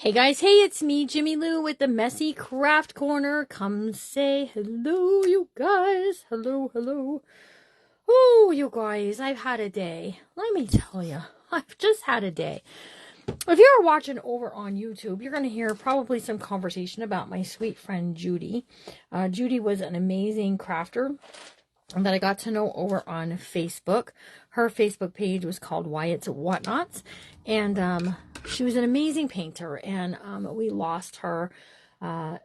Hey guys, hey, it's me, Jimmy Lou, with the Messy Craft Corner. Come say hello, you guys. Hello, hello. Oh, you guys, I've had a day. Let me tell you, I've just had a day. If you're watching over on YouTube, you're going to hear probably some conversation about my sweet friend Judy. Judy was an amazing crafter that I got to know over on Facebook. Her Facebook page was called Wyatt's Whatnots, and she was an amazing painter, and we lost her to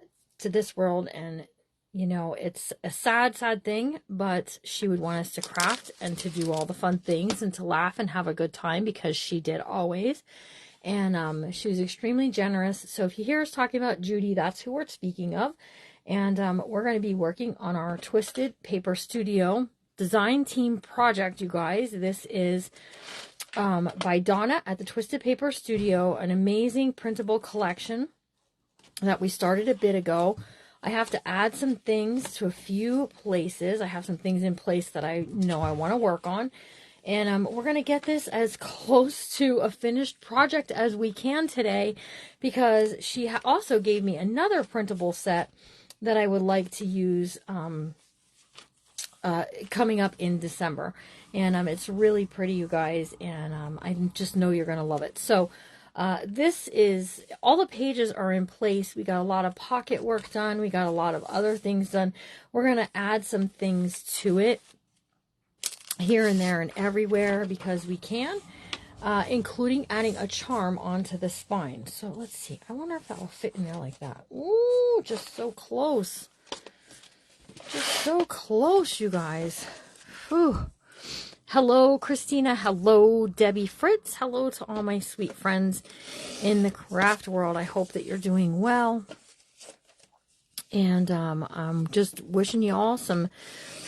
this world, and you know, it's a sad, sad thing, but she would want us to craft and to do all the fun things and to laugh and have a good time, because she did always. And she was extremely generous. So if you hear us talking about Judy, that's who we're speaking of. And we're going to be working on our Twisted Paper Studio design team project, you guys. This is by Donna at the Twisted Paper Studio, an amazing printable collection that we started a bit ago. I have to add some things to a few places. I have some things in place that I know I want to work on. And we're going to get this as close to a finished project as we can today, because she also gave me another printable set that I would like to use coming up in December. And it's really pretty, you guys, and I just know you're going to love it. So this is, all the pages are in place. We got a lot of pocket work done. We got a lot of other things done. We're going to add some things to it here and there and everywhere because we can, including adding a charm onto the spine. So let's see. I wonder if that will fit in there like that. Ooh, just so close. Just so close, you guys. Whew. Hello, Christina. Hello, Debbie Fritz. Hello to all my sweet friends in the craft world. I hope that you're doing well. And I'm just wishing you all some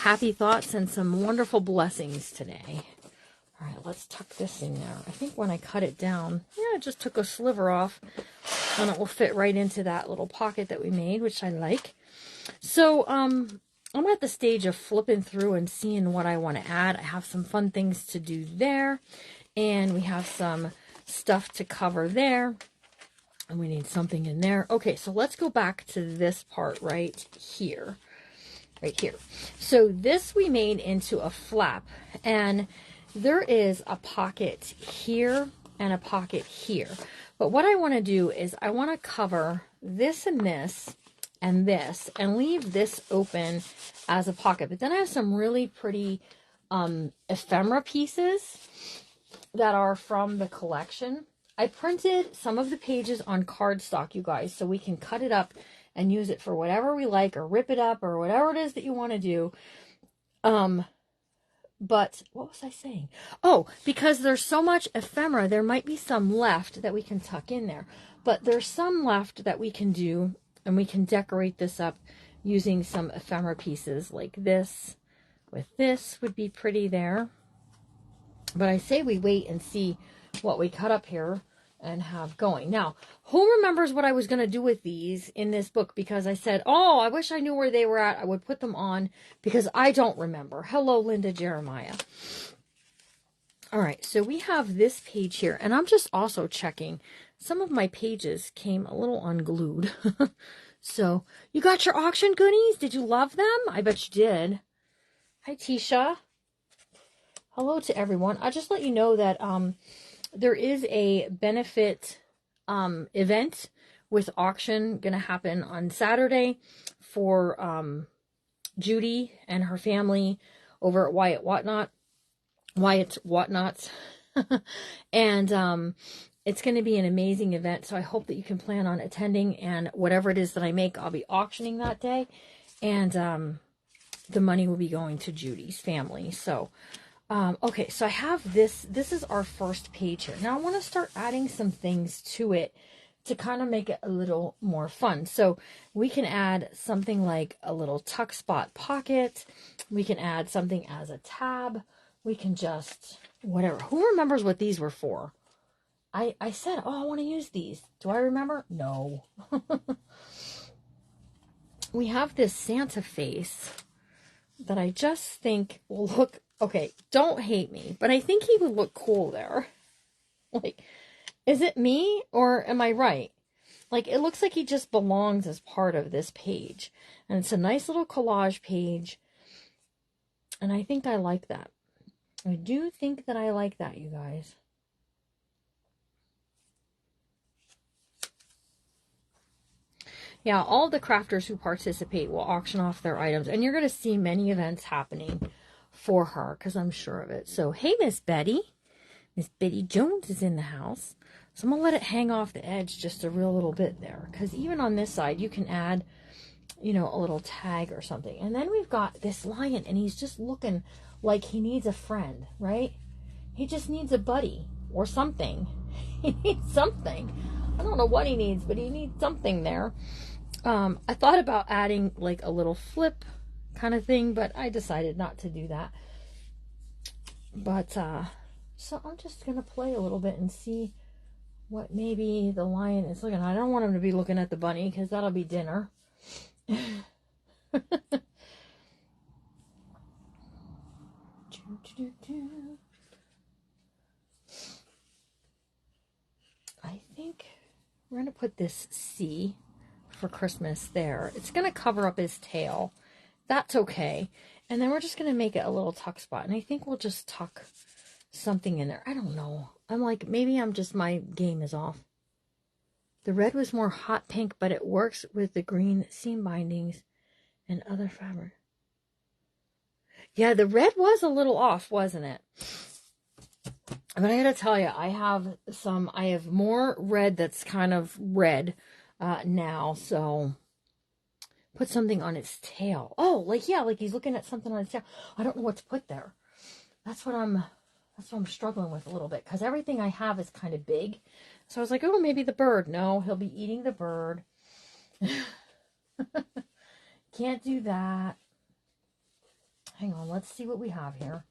happy thoughts and some wonderful blessings today. All right, let's tuck this in there. I think when I cut it down, yeah, I just took a sliver off, and it will fit right into that little pocket that we made, which I like. So I'm at the stage of flipping through and seeing what I want to add. I have some fun things to do there, and we have some stuff to cover there. And we need something in there. Okay, so let's go back to this part right here. Right here. So this we made into a flap. And there is a pocket here and a pocket here. But what I want to do is I want to cover this and this and this and leave this open as a pocket. But then I have some really pretty ephemera pieces that are from the collection. I printed some of the pages on cardstock, you guys, so we can cut it up and use it for whatever we like, or rip it up, or whatever it is that you want to do. But what was I saying? Oh, because there's so much ephemera, there might be some left that we can tuck in there. But there's some left that we can do, and we can decorate this up using some ephemera pieces like this. With this would be pretty there. But I say we wait and see what we cut up here and have going. Now, who remembers what I was going to do with these in this book? Because I said, oh, I wish I knew where they were at. I would put them on, because I don't remember. Hello, Linda Jeremiah. All right, so we have this page here, and I'm just also checking. Some of my pages came a little unglued. So, you got your auction goodies? Did you love them? I bet you did. Hi, Tisha. Hello to everyone. I'll just let you know that there is a benefit event with auction going to happen on Saturday for Judy and her family over at Wyatt's Whatnots. And it's going to be an amazing event, so I hope that you can plan on attending, and whatever it is that I make, I'll be auctioning that day, and the money will be going to Judy's family. So okay, so I have this is our first page here. Now I want to start adding some things to it to kind of make it a little more fun. So we can add something like a little tuck spot pocket. We can add something as a tab. We can just, whatever. Who remembers what these were for? I said, oh, I want to use these. Do I remember? No. We have this Santa face that I just think will look, okay, don't hate me, but I think he would look cool there. Like, is it me or am I right? Like, it looks like he just belongs as part of this page. And it's a nice little collage page. And I think I like that. I do think that I like that, you guys. Yeah, all the crafters who participate will auction off their items. And you're going to see many events happening for her, because I'm sure of it. So, hey, Miss Betty. Miss Betty Jones is in the house. So I'm going to let it hang off the edge just a real little bit there. Because even on this side, you can add, you know, a little tag or something. And then we've got this lion, and he's just looking like he needs a friend, right? He just needs a buddy or something. He needs something. I don't know what he needs, but he needs something there. I thought about adding like a little flip kind of thing, but I decided not to do that. But, so I'm just going to play a little bit and see what maybe the lion is looking at. I don't want him to be looking at the bunny, because that'll be dinner. I think we're going to put this C for Christmas there. It's going to cover up his tail. That's okay. And then we're just going to make it a little tuck spot. And I think we'll just tuck something in there. I don't know. I'm like, maybe my game is off. The red was more hot pink, but it works with the green seam bindings and other fabric. Yeah, the red was a little off, wasn't it? But I gotta tell you, I have more red that's kind of red now, so put something on its tail. Oh, like he's looking at something on its tail. I don't know what to put there. That's what I'm struggling with a little bit, because everything I have is kind of big. So I was like, oh, maybe the bird. No, he'll be eating the bird. Can't do that. Hang on, let's see what we have here.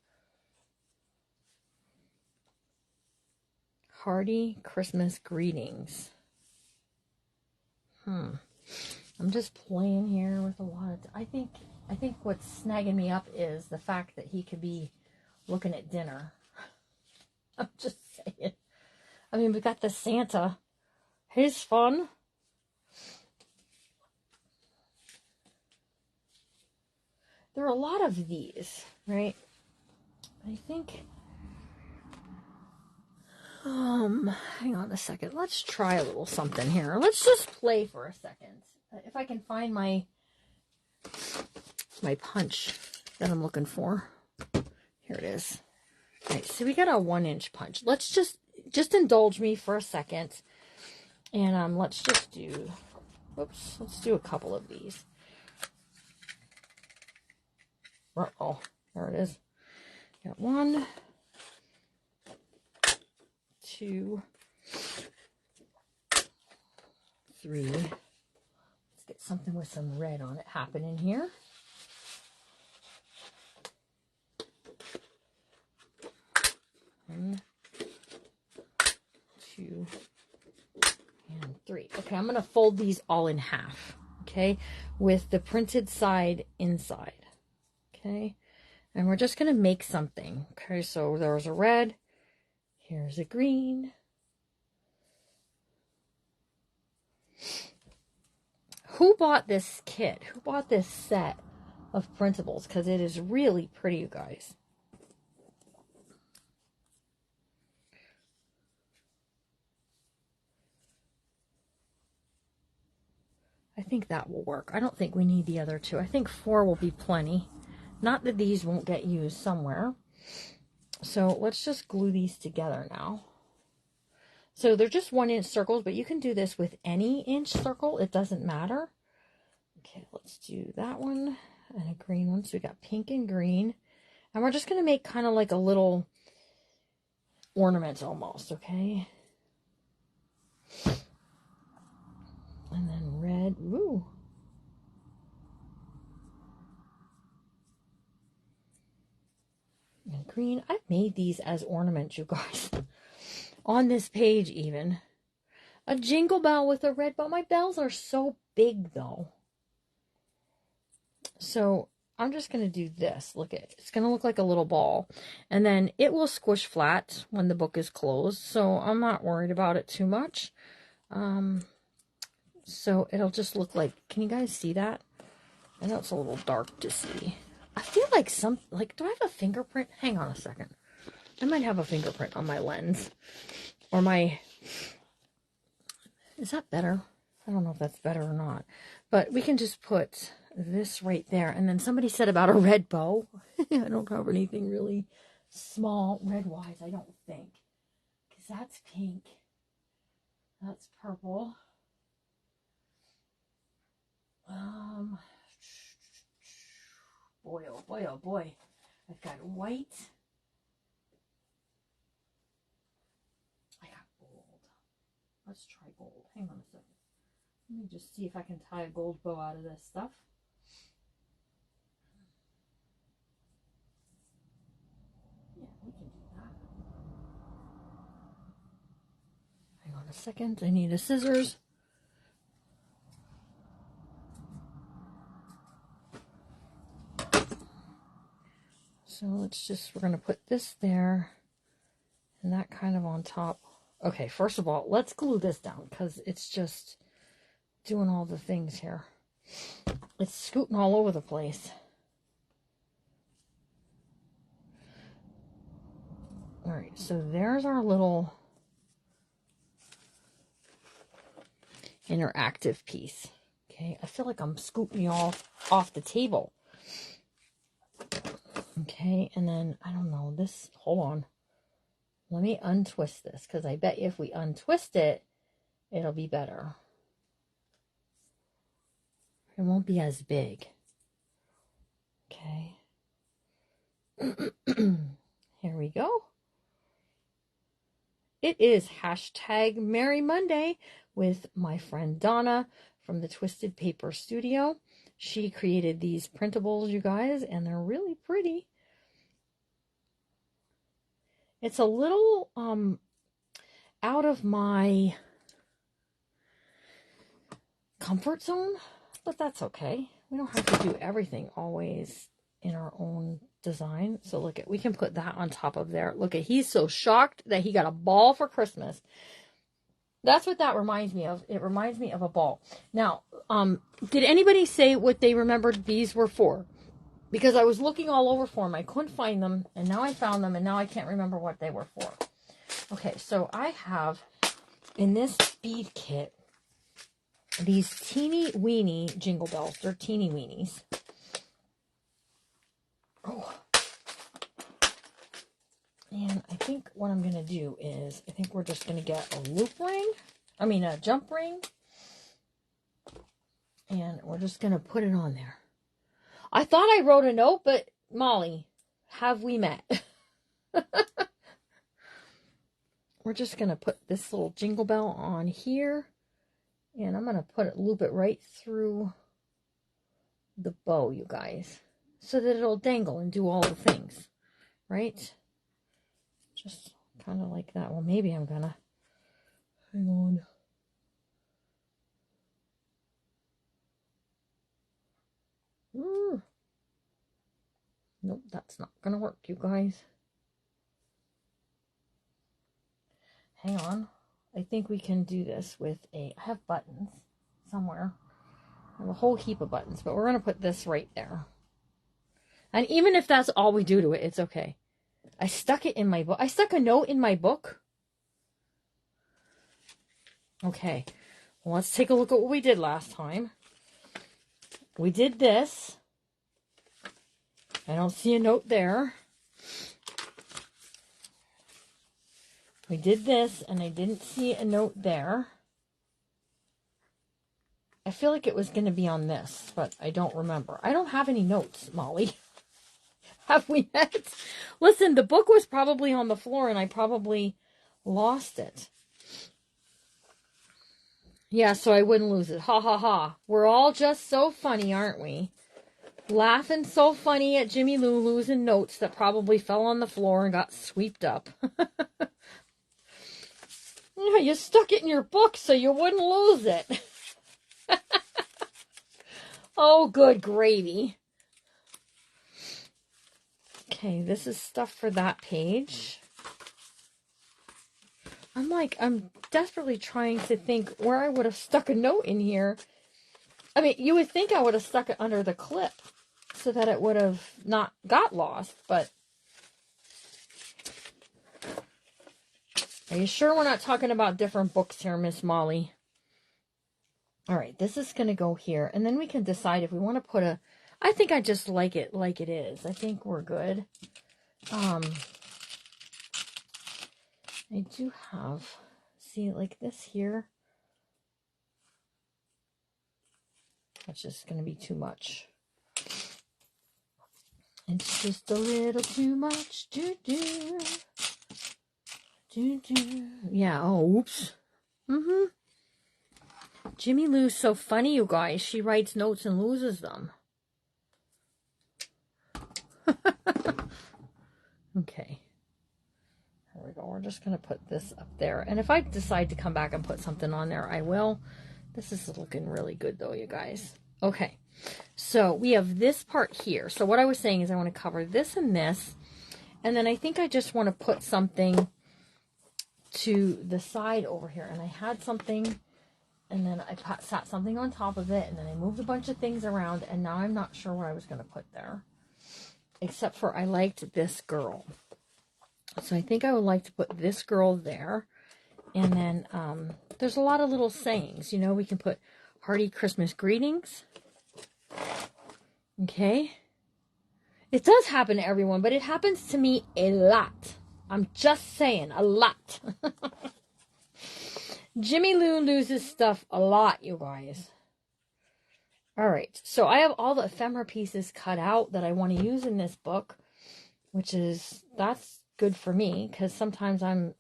Hearty Christmas greetings. I'm just playing here with a lot of... I think what's snagging me up is the fact that he could be looking at dinner. I'm just saying. I mean, we got the Santa. He's fun. There are a lot of these, right? I think... hang on a second. Let's try a little something here. Let's just play for a second. If I can find my punch that I'm looking for. Here it is. All right, so we got a 1-inch punch. Let's just indulge me for a second. And let's just do, let's do a couple of these. Uh-oh, there it is. Got 1, 2, 3. Let's get something with some red on it happening here. 1, 2, and 3. Okay, I'm going to fold these all in half, okay, with the printed side inside, okay, and we're just going to make something, okay, so there's a red, here's a green, who bought this kit, who bought this set of printables, because it is really pretty, you guys. I think that will work. I don't think we need the other 2. I think 4 will be plenty. Not that these won't get used somewhere. So let's just glue these together now. So they're just 1-inch circles, but you can do this with any inch circle. It doesn't matter. Okay, let's do that one and a green one. So we got pink and green. And we're just going to make kind of like a little ornament almost, okay? And then red. Ooh. And green. I've made these as ornaments, you guys. On this page even. A jingle bell with a red bow. My bells are so big though. So I'm just going to do this. Look at it. It's going to look like a little ball. And then it will squish flat when the book is closed. So I'm not worried about it too much. So it'll just look like, can you guys see that? I know it's a little dark to see. I feel like do I have a fingerprint? Hang on a second. I might have a fingerprint on my lens. Or is that better? I don't know if that's better or not. But we can just put this right there. And then somebody said about a red bow. I don't have anything really small red-wise, I don't think. Because that's pink. That's purple. Boy, oh boy, oh boy. I've got white. I got gold. Let's try gold. Hang on a second. Let me just see if I can tie a gold bow out of this stuff. Yeah, we can do that. Hang on a second. I need a scissors. So we're going to put this there and that kind of on top. Okay, first of all, let's glue this down because it's just doing all the things here. It's scooting all over the place. All right, so there's our little interactive piece. Okay, I feel like I'm scooting you all off the table. Okay, and then, I don't know, hold on. Let me untwist this, because I bet you if we untwist it, it'll be better. It won't be as big. Okay. Here we go. It is hashtag Merry Monday with my friend Donna from the Twisted Paper Studio. She created these printables, you guys, and they're really pretty. It's a little out of my comfort zone, but that's okay. We don't have to do everything always in our own design. So look at, we can put that on top of there. Look at, he's so shocked that he got a ball for Christmas. That's what that reminds me of. It reminds me of a ball. Now, did anybody say what they remembered these were for? Because I was looking all over for them. I couldn't find them, and now I found them, and now I can't remember what they were for. Okay, so I have, in this bead kit, these teeny weeny jingle bells. They're teeny weenies. Oh. And I think what I'm going to do is, I think we're just going to get a loop ring. I mean, a jump ring. And we're just going to put it on there. I thought I wrote a note, but Molly, have we met? We're just going to put this little jingle bell on here. And I'm going to loop it right through the bow, you guys. So that it'll dangle and do all the things. Right? Just kind of like that. Well, maybe I'm going to. Hang on. Nope, that's not going to work, you guys. Hang on. I think we can do this with I have buttons somewhere. I have a whole heap of buttons, but we're going to put this right there. And even if that's all we do to it, it's okay. I stuck it in my book. I stuck a note in my book. Okay. Well, let's take a look at what we did last time. We did this. I don't see a note there. We did this, and I didn't see a note there. I feel like it was going to be on this, but I don't remember. I don't have any notes, Molly. Have we met? Listen, the book was probably on the floor, and I probably lost it. Yeah, so I wouldn't lose it. Ha, ha, ha. We're all just so funny, aren't we? Laughing so funny at Jimmy Lou losing notes that probably fell on the floor and got swept up. Yeah, you stuck it in your book so you wouldn't lose it. Oh, good gravy. Okay, this is stuff for that page. I'm desperately trying to think where I would have stuck a note in here. I mean, you would think I would have stuck it under the clip so that it would have not got lost, but are you sure we're not talking about different books here, Miss Molly? All right, this is going to go here, and then we can decide if we want to put a... I think I just like it is. I think we're good. I do have... See, like this here. That's just going to be too much. It's just a little too much to do. Yeah, oh, oops. Jimmy Lou's so funny, you guys. She writes notes and loses them. Okay. There we go. We're just going to put this up there. And if I decide to come back and put something on there, I will. This is looking really good, though, you guys. Okay. So we have this part here. So what I was saying is I want to cover this and this. And then I think I just want to put something to the side over here. And I had something, and then I sat something on top of it, and then I moved a bunch of things around, and now I'm not sure what I was going to put there. Except for I liked this girl. So I think I would like to put this girl there. And then there's a lot of little sayings. You know, we can put hearty Christmas greetings. Okay. It does happen to everyone, but it happens to me a lot. I'm just saying, a lot. Jimmy Lou loses stuff a lot, you guys. All right. So I have all the ephemera pieces cut out that I want to use in this book, that's good for me because sometimes I'm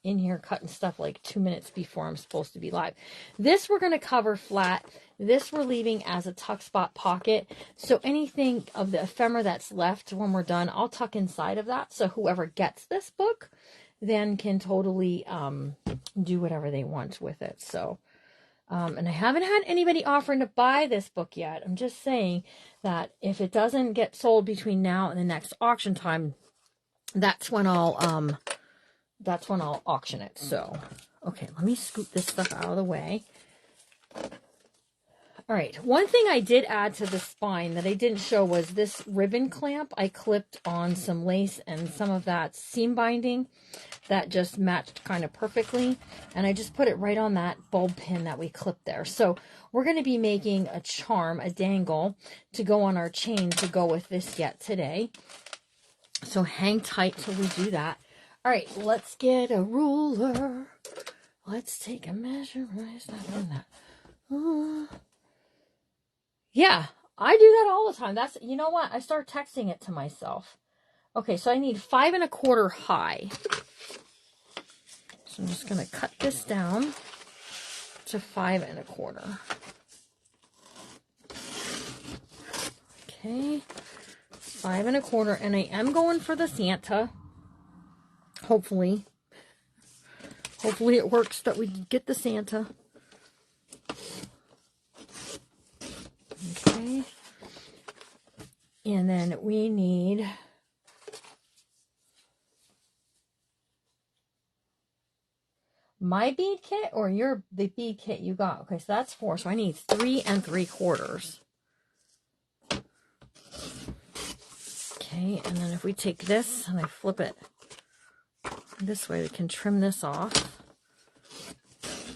in here cutting stuff like 2 minutes before I'm supposed to be live. This we're going to cover flat. This we're leaving as a tuck spot pocket. So anything of the ephemera that's left when we're done, I'll tuck inside of that. So whoever gets this book then can totally do whatever they want with it. So, and I haven't had anybody offering to buy this book yet. I'm just saying that if it doesn't get sold between now and the next auction time, that's when I'll auction it. So, okay, let me scoop this stuff out of the way. All right, one thing I did add to the spine that I didn't show was this ribbon clamp. I clipped on some lace and some of that seam binding that just matched kind of perfectly. And I just put it right on that bulb pin that we clipped there. So we're going to be making a charm, a dangle, to go on our chain to go with this yet today. So hang tight till we do that. All right, let's get a ruler. Let's take a measure. Why is not doing that? Yeah, I do that all the time. That's, you know what? I start texting it to myself. Okay, so I need 5 1/4 high. So I'm just going to cut this down to 5 1/4. Okay, 5 1/4, and I am going for the Santa. Hopefully it works that we get the Santa. Okay. And then we need my bead kit or the bead kit you got. Okay, so that's 4. So I need 3 3/4. Okay, and then if we take this and I flip it this way, we can trim this off.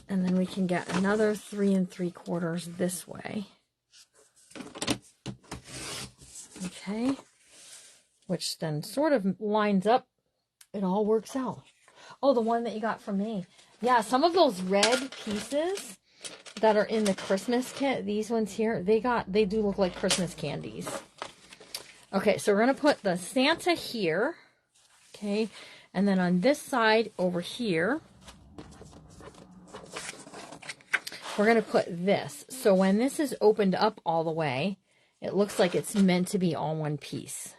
And then we can get another 3 3/4 this way. Okay, which then sort of lines up. It all works out. Oh, the one that you got from me. Yeah, some of those red pieces that are in the Christmas kit, these ones here, they do look like Christmas candies. Okay, so we're going to put the Santa here. Okay, and then on this side over here, we're going to put this. So when this is opened up all the way, it looks like it's meant to be all one piece.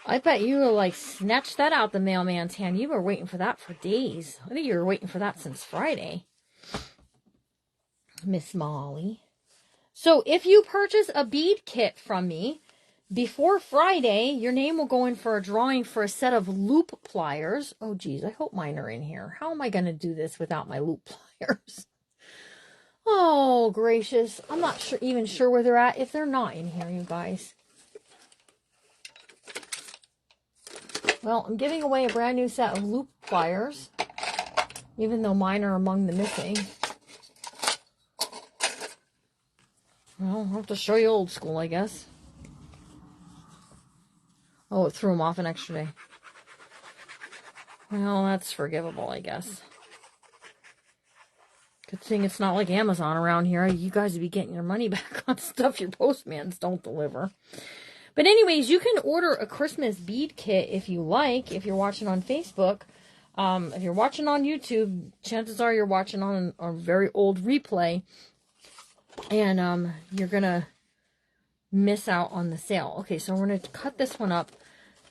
I bet you were like, snatch that out the mailman's hand. You were waiting for that for days. I think you were waiting for that since Friday, Miss Molly. So if you purchase a bead kit from me, before Friday, your name will go in for a drawing for a set of loop pliers. Oh, geez, I hope mine are in here. How am I going to do this without my loop pliers? Oh, gracious. I'm not even sure where they're at if they're not in here, you guys. Well, I'm giving away a brand new set of loop pliers, even though mine are among the missing. Well, I'll have to show you old school, I guess. Oh, it threw them off an extra day. Well, that's forgivable, I guess. Good thing it's not like Amazon around here. You guys would be getting your money back on stuff your postmans don't deliver. But anyways, you can order a Christmas bead kit if you like, if you're watching on Facebook. If you're watching on YouTube, chances are you're watching on a very old replay. And you're going to miss out on the sale. Okay, so we're going to cut this one up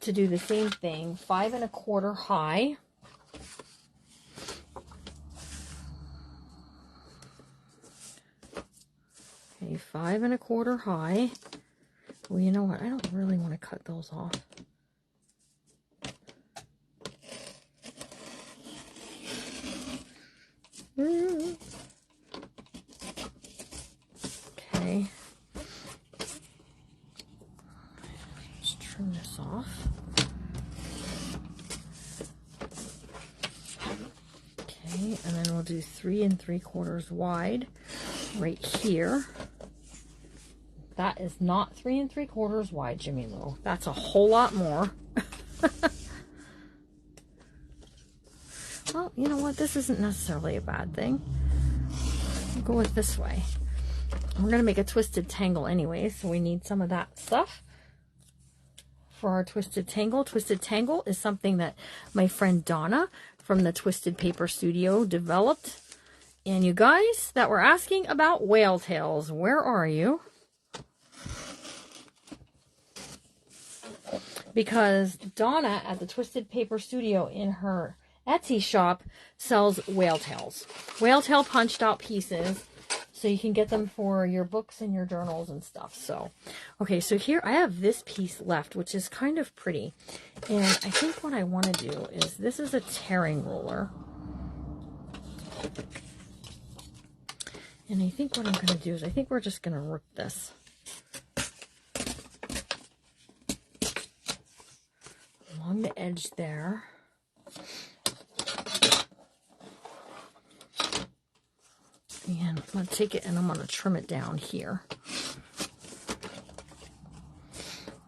to do the same thing. 5 1/4 high. Okay, 5 1/4 high. Well, you know what? I don't really want to cut those off. Okay. Let's trim this off. Okay, and then we'll do 3 3/4 wide right here. That is not 3 3/4 wide, Jimmy Lou. That's a whole lot more. Well, you know what? This isn't necessarily a bad thing. I'll go with this way. We're going to make a twisted tangle anyway, so we need some of that stuff for our twisted tangle. Twisted tangle is something that my friend Donna from the Twisted Paper Studio developed. And you guys that were asking about whale tails, where are you? Because Donna at the Twisted Paper Studio in her Etsy shop sells whale tails. Whale tail punched out pieces. So you can get them for your books and your journals and stuff. So, okay, so here I have this piece left, which is kind of pretty. And I think what I want to do is, this is a tearing ruler. And I think what I'm going to do is, I think we're just going to rip this. Along the edge there. And I'm going to take it and I'm going to trim it down here.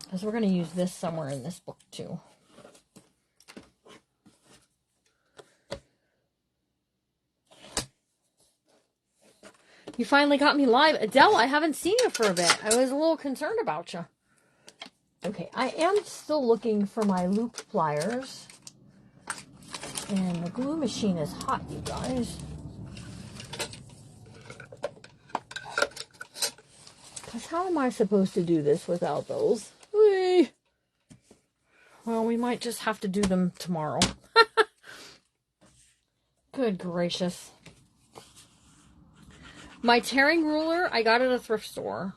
Because we're going to use this somewhere in this book too. You finally got me live. Adele, I haven't seen you for a bit. I was a little concerned about you. Okay, I am still looking for my loop pliers. And the glue machine is hot, you guys. Because how am I supposed to do this without those? Whee! Well, we might just have to do them tomorrow. Good gracious. My tearing ruler, I got at a thrift store.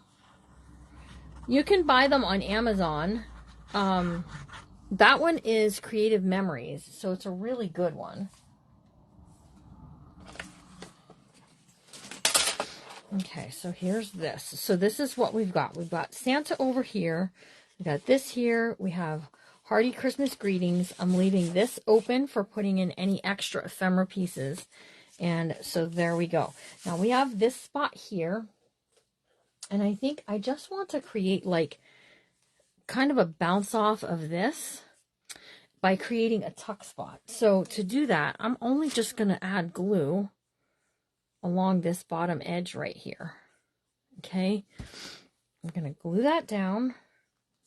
You can buy them on Amazon. That one is Creative Memories, so it's a really good one. Okay, so here's this. So this is what we've got. We've got Santa over here. We got this here. We have Hearty Christmas Greetings. I'm leaving this open for putting in any extra ephemera pieces. And so there we go. Now we have this spot here. And I think I just want to create like kind of a bounce off of this by creating a tuck spot. So to do that, I'm only just going to add glue along this bottom edge right here. Okay, I'm going to glue that down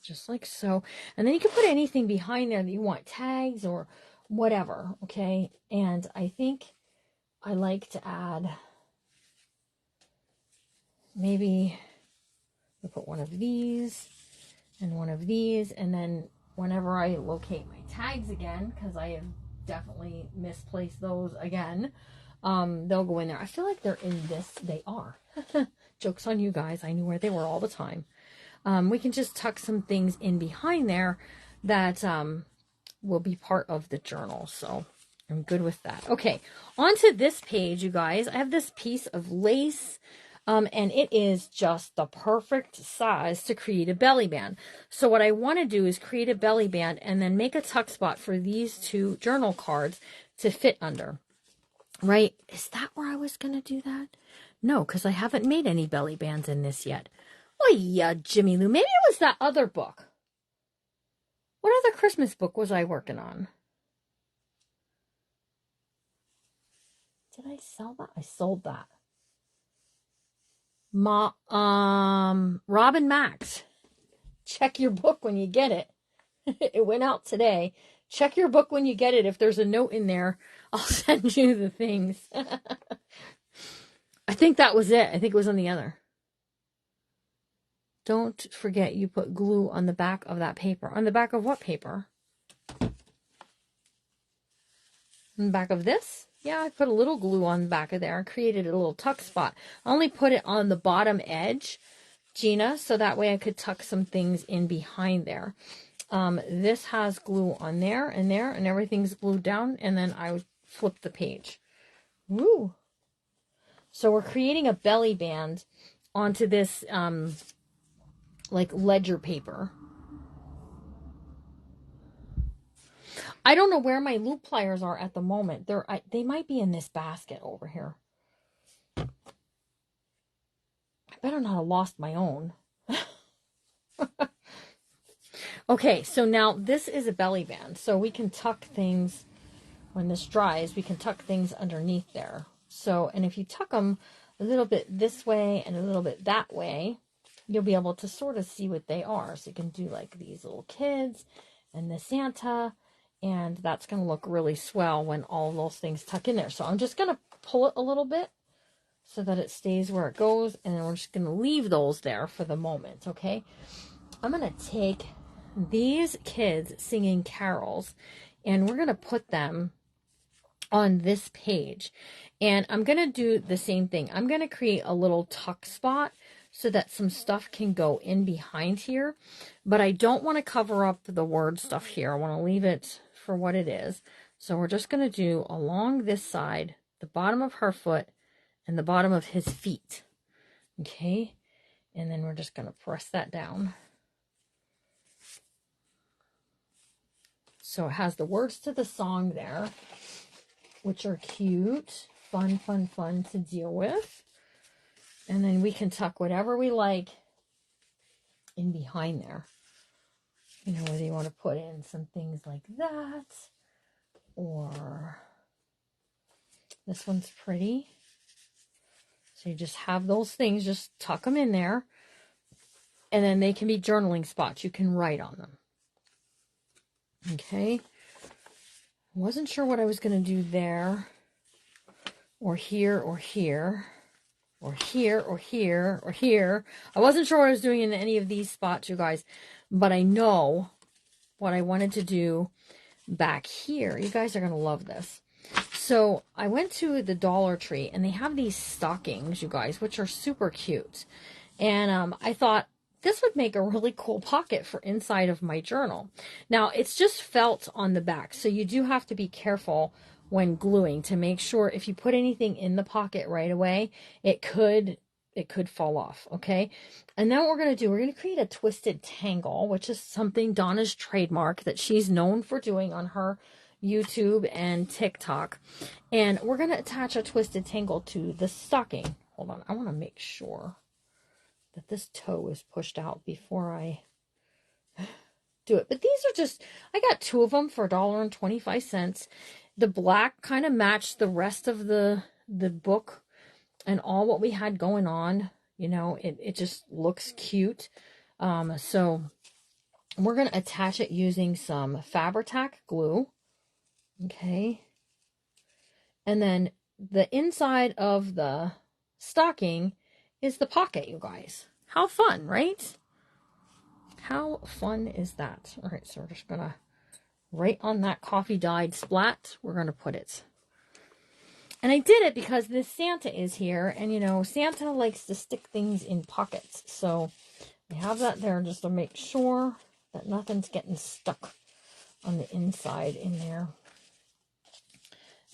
just like so. And then you can put anything behind there that you want, tags or whatever. Okay, and I think I like to add maybe I'll put one of these and one of these, and then whenever I locate my tags again, because I have definitely misplaced those again, they'll go in there. I feel like they're in this. They are. Joke's on you guys. I knew where they were all the time. we can just tuck some things in behind there that will be part of the journal. So I'm good with that. Okay, onto this page, you guys. I have this piece of lace, and it is just the perfect size to create a belly band. So what I want to do is create a belly band and then make a tuck spot for these 2 journal cards to fit under. Right? Is that where I was going to do that? No, because I haven't made any belly bands in this yet. Oh yeah, Jimmy Lou. Maybe it was that other book. What other Christmas book was I working on? Did I sell that? I sold that. Robin Max. Check your book when you get it. It went out today. Check your book when you get it. If there's a note in there, I'll send you the things. I think that was it. I think it was on the other. Don't forget you put glue on the back of that paper. On the back of what paper? On the back of this? Yeah, I put a little glue on the back of there and created a little tuck spot. I only put it on the bottom edge, Gina, so that way I could tuck some things in behind there. This has glue on there, and everything's glued down, and then I would flip the page. Woo! So we're creating a belly band onto this, like ledger paper. I don't know where my loop pliers are at the moment. They might be in this basket over here. I better not have lost my own. Okay, so now this is a belly band. So we can tuck things, when this dries, we can tuck things underneath there. So, and if you tuck them a little bit this way and a little bit that way, you'll be able to sort of see what they are. So you can do like these little kids and the Santa, and that's going to look really swell when all those things tuck in there. So I'm just going to pull it a little bit so that it stays where it goes, and then we're just going to leave those there for the moment, okay? I'm going to take these kids singing carols, and we're going to put them on this page. And I'm going to do the same thing. I'm going to create a little tuck spot so that some stuff can go in behind here. But I don't want to cover up the word stuff here. I want to leave it for what it is. So we're just going to do along this side, the bottom of her foot and the bottom of his feet. Okay. And then we're just going to press that down. So it has the words to the song there, which are cute, fun, fun, fun to deal with. And then we can tuck whatever we like in behind there. You know, whether you want to put in some things like that, or this one's pretty. So you just have those things, just tuck them in there. And then they can be journaling spots. You can write on them. Okay. Wasn't sure what I was going to do there, or here, or here, or here, or here, or here. I wasn't sure what I was doing in any of these spots, you guys, but I know what I wanted to do back here. You guys are going to love this. So I went to the Dollar Tree, and they have these stockings, you guys, which are super cute. And I thought, this would make a really cool pocket for inside of my journal. Now, it's just felt on the back, so you do have to be careful when gluing to make sure if you put anything in the pocket right away, it could fall off, okay? And then what we're going to do, we're going to create a twisted tangle, which is something Donna's trademark that she's known for doing on her YouTube and TikTok. And we're going to attach a twisted tangle to the stocking. Hold on, I want to make sure that this toe is pushed out before I do it. But these are just, I got 2 of them for $1.25. The black kind of matched the rest of the book and all what we had going on. You know, it just looks cute. So we're going to attach it using some Fabri-Tac glue. Okay. And then the inside of the stocking is the pocket, you guys. How fun, right? How fun is that? All right, so we're just gonna, right on that coffee dyed splat, we're gonna put it. And I did it because this Santa is here, and you know, Santa likes to stick things in pockets. So I have that there just to make sure that nothing's getting stuck on the inside in there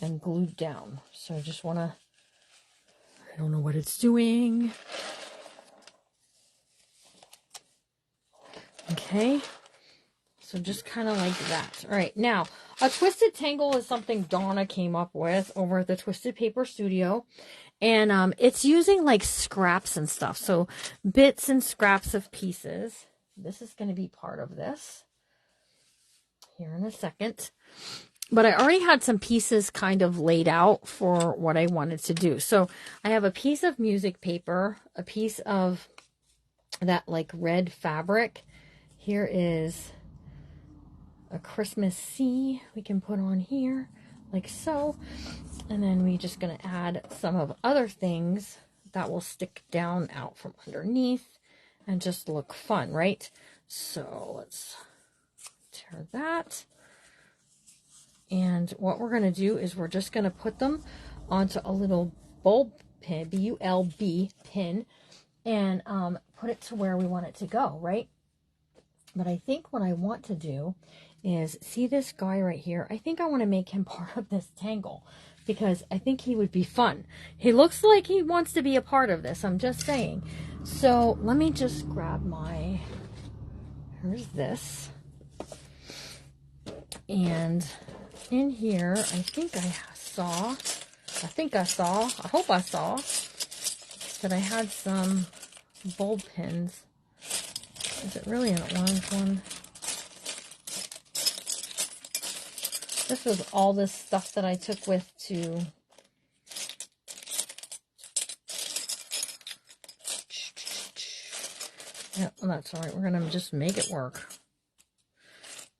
and glued down. So I just want to, I don't know what it's doing. Okay. So just kind of like that. All right. Now, a twisted tangle is something Donna came up with over at the Twisted Paper Studio. And it's using like scraps and stuff. So bits and scraps of pieces. This is going to be part of this here in a second. But I already had some pieces kind of laid out for what I wanted to do. So I have a piece of music paper, a piece of that like red fabric. Here is a Christmas C we can put on here like so. And then we're just going to add some of other things that will stick down out from underneath and just look fun, right? So let's tear that. And what we're going to do is we're just going to put them onto a little bulb pin, B-U-L-B pin, and put it to where we want it to go, right? But I think what I want to do is, see this guy right here? I think I want to make him part of this tangle because I think he would be fun. He looks like he wants to be a part of this. I'm just saying. So let me just grab my, here's this. And in here, I hope I saw that I had some bulb pins. Is it really an orange one? This was all this stuff that I took with to yeah, well, that's all right. We're gonna just make it work.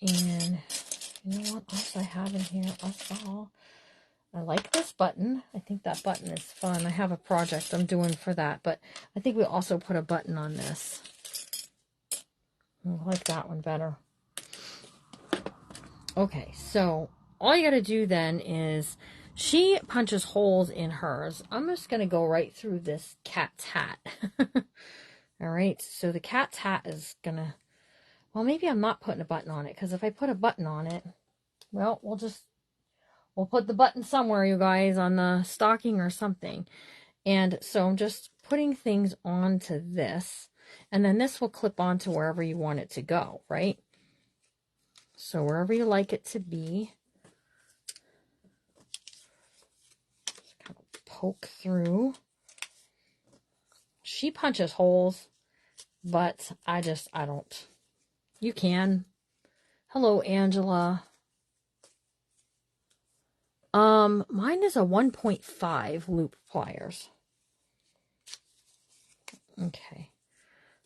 And you know what else I have in here? I like this button. I think that button is fun. I have a project I'm doing for that, but I think we also put a button on this. I like that one better. Okay, so all you got to do then is, she punches holes in hers. I'm just going to go right through this cat's hat. All right, so the cat's hat is going to, well, maybe I'm not putting a button on it, because if I put a button on it, well, we'll put the button somewhere, you guys, on the stocking or something. And so I'm just putting things onto this, and then this will clip onto wherever you want it to go, right? So wherever you like it to be, just kind of poke through. She punches holes, but I don't. You can. Hello, Angela. Mine is a 1.5 loop pliers. Okay.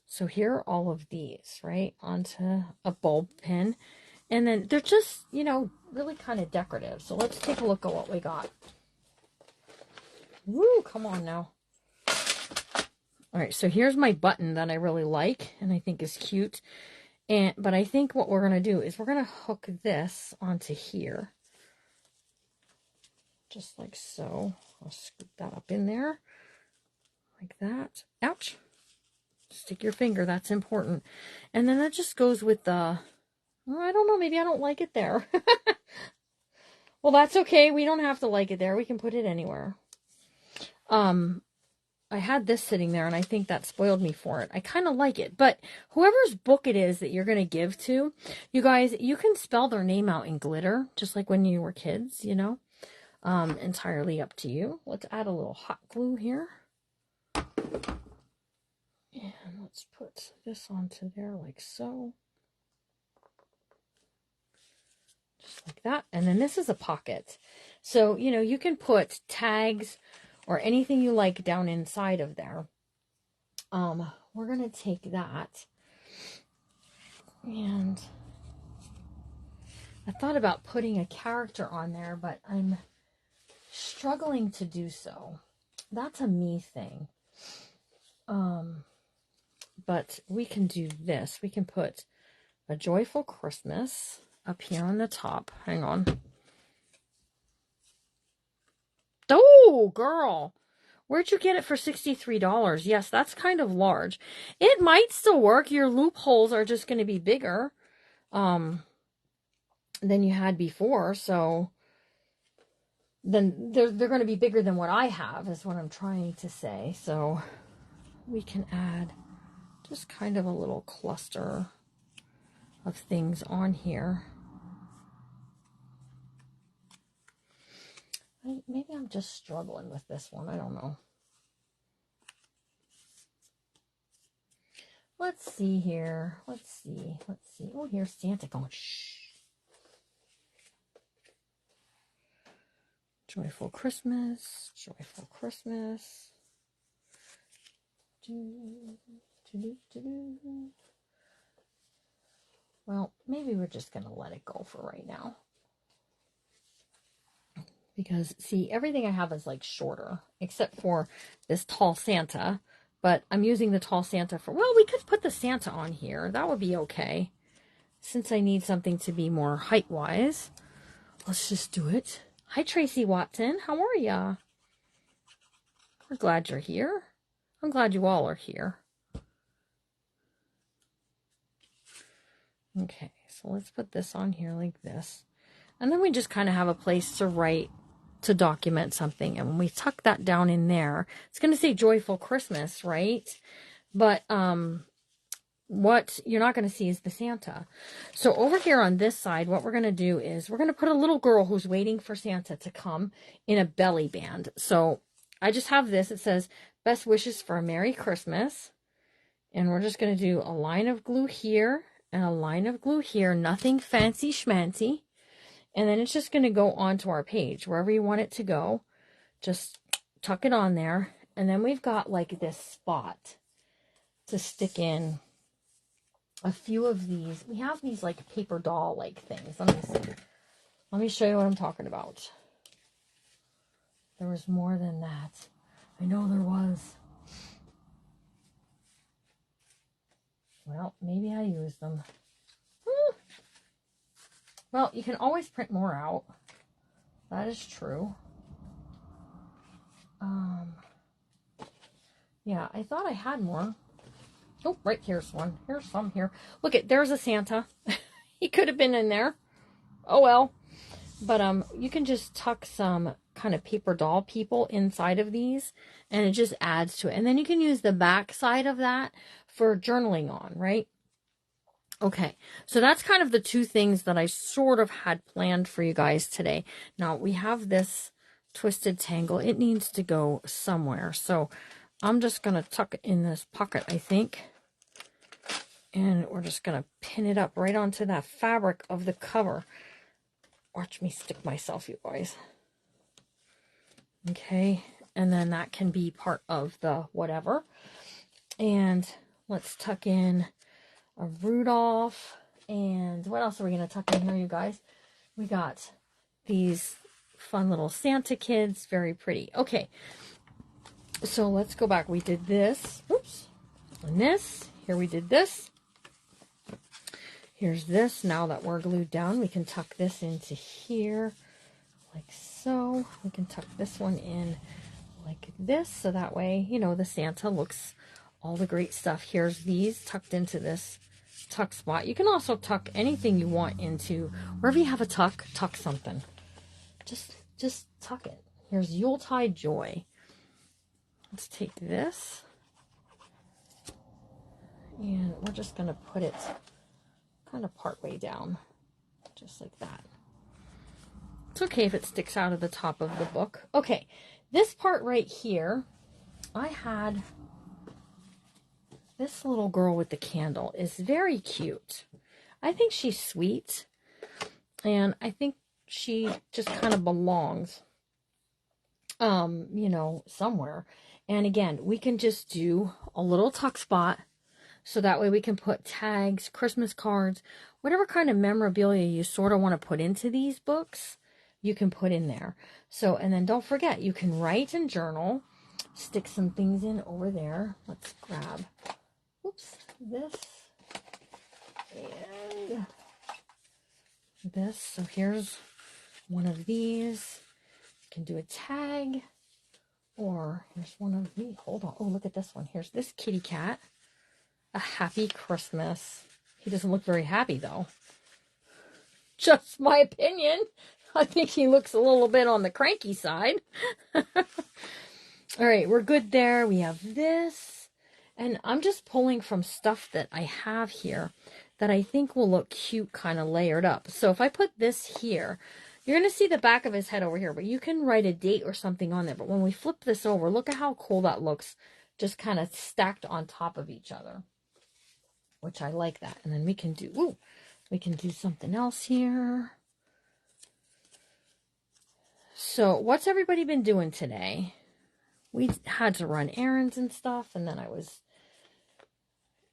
So here are all of these, right, onto a bulb pin. And then they're just, you know, really kind of decorative. So let's take a look at what we got. Woo, come on now. All right, so here's my button that I really like and I think is cute. But I think what we're going to do is we're going to hook this onto here. Just like so. I'll scoop that up in there. Like that. Ouch. Stick your finger, that's important. And then that just goes with the, well, I don't know, maybe I don't like it there. Well, that's okay. We don't have to like it there. We can put it anywhere. I had this sitting there, and I think that spoiled me for it. I kind of like it, but whoever's book it is that you're going to give to, you guys, you can spell their name out in glitter, just like when you were kids, you know. Entirely up to you. Let's add a little hot glue here. And let's put this onto there like so. Just like that. And then this is a pocket. So, you know, you can put tags or anything you like down inside of there. We're going to take that. And I thought about putting a character on there, but I'm struggling to do so. That's a me thing. But we can do this. We can put a joyful Christmas up here on the top. Hang on. Oh, girl. Where'd you get it for $63? Yes, that's kind of large. It might still work. Your loopholes are just going to be bigger than you had before. So then they're going to be bigger than what I have is what I'm trying to say. So we can add just kind of a little cluster of things on here. Maybe I'm just struggling with this one. I don't know. Let's see here. Let's see. Oh, here's Santa going, shh. Joyful Christmas. Joyful Christmas. Well, maybe we're just going to let it go for right now. Because, see, everything I have is like shorter, except for this tall Santa. But I'm using the tall Santa for, well, we could put the Santa on here. That would be okay. Since I need something to be more height-wise, let's just do it. Hi, Tracy Watson. How are ya? We're glad you're here. I'm glad you all are here. Okay, so let's put this on here like this. And then we just kind of have a place to write, to document something. And when we tuck that down in there, it's going to say Joyful Christmas, right? But what you're not going to see is the Santa. So over here on this side, what we're going to do is we're going to put a little girl who's waiting for Santa to come in a belly band. So I just have this. It says, best wishes for a Merry Christmas. And we're just going to do a line of glue here and a line of glue here. Nothing fancy schmancy. And then it's just going to go onto our page, wherever you want it to go. Just tuck it on there. And then we've got like this spot to stick in a few of these. We have these like paper doll like things. Let me see. Let me show you what I'm talking about. There was more than that. I know there was. Well, maybe I used them. Well, you can always print more out. That is true. Yeah, I thought I had more. Oh, right, here's one. Here's some here. Look at, there's a Santa. He could have been in there. Oh, well. But you can just tuck some kind of paper doll people inside of these, and it just adds to it. And then you can use the back side of that for journaling on, right? Okay, so that's kind of the two things that I sort of had planned for you guys today. Now, we have this twisted tangle. It needs to go somewhere. So I'm just going to tuck it in this pocket, I think. And we're just going to pin it up right onto that fabric of the cover. Watch me stick myself, you guys. Okay, and then that can be part of the whatever. And let's tuck in a Rudolph. And what else are we going to tuck in here, you guys? We got these fun little Santa kids. Very pretty. Okay, so let's go back. We did this. Oops. And this. Here we did this. Here's this. Now that we're glued down, we can tuck this into here like so. We can tuck this one in like this, so that way, you know, the Santa looks all the great stuff. Here's these tucked into this tuck spot. You can also tuck anything you want into. Wherever you have a tuck, tuck something. Just tuck it. Here's Yuletide Joy. Let's take this. And we're just going to put it kind of part way down. Just like that. It's okay if it sticks out of the top of the book. Okay, this part right here, I had this little girl with the candle is very cute. I think she's sweet. And I think she just kind of belongs, you know, somewhere. And again, we can just do a little tuck spot. So that way we can put tags, Christmas cards, whatever kind of memorabilia you sort of want to put into these books, you can put in there. So, and then don't forget, you can write and journal, stick some things in over there. Let's grab, oops, this and this. So here's one of these. You can do a tag Or here's one of me. Hold on. Oh, look at this one. Here's this kitty cat. A happy Christmas. He doesn't look very happy though. Just my opinion. I think he looks a little bit on the cranky side. All right, we're good there. We have this. And I'm just pulling from stuff that I have here that I think will look cute kind of layered up. So if I put this here, you're going to see the back of his head over here, but you can write a date or something on there. But when we flip this over, look at how cool that looks, just kind of stacked on top of each other, which I like that. And then we can do, we can do something else here. So what's everybody been doing today? We had to run errands and stuff, and then I was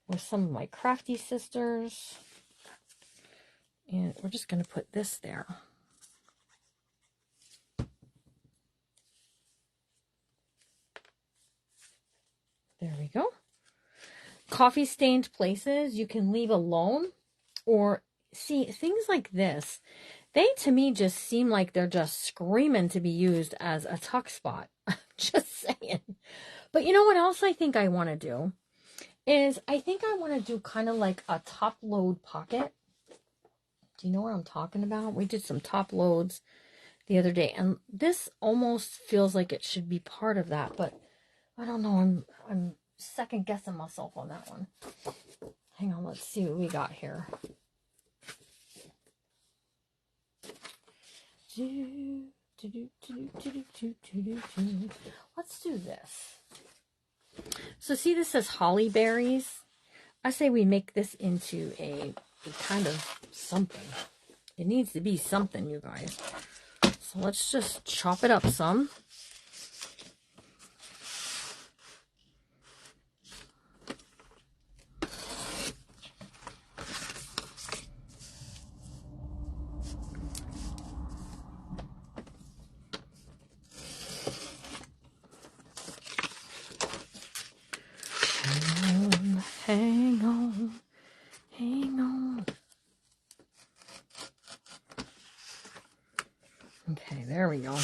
with some of my crafty sisters. And we're just going to put this there. There we go. Coffee stained places you can leave alone, or see things like this. They to me just seem like they're just screaming to be used as a tuck spot. Just saying. But you know what else I think I want to do is I think I want to do kind of like a top load pocket. Do you know what I'm talking about? We did some top loads the other day, and this almost feels like it should be part of that, but I don't know. I'm second guessing myself on that one. Hang on, let's see what we got here. Let's do this. So see, this says holly berries. I say we make this into a kind of something. It needs to be something, you guys. So let's just chop it up some. Hang on, hang on. Okay, there we go.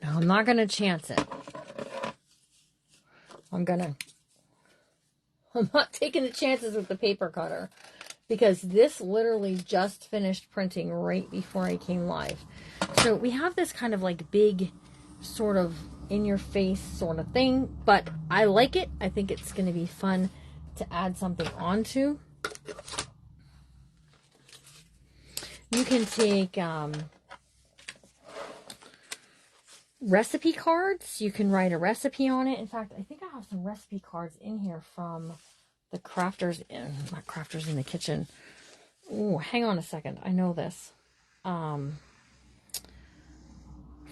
Now I'm not going to chance it. I'm not taking the chances with the paper cutter because this literally just finished printing right before I came live. So we have this kind of like big sort of in your face sort of thing, but I like it. I think it's going to be fun to add something onto. You can take recipe cards. You can write a recipe on it. In fact, I think I have some recipe cards in here from the Crafters not Crafters in the Kitchen. Oh, hang on a second. I know this.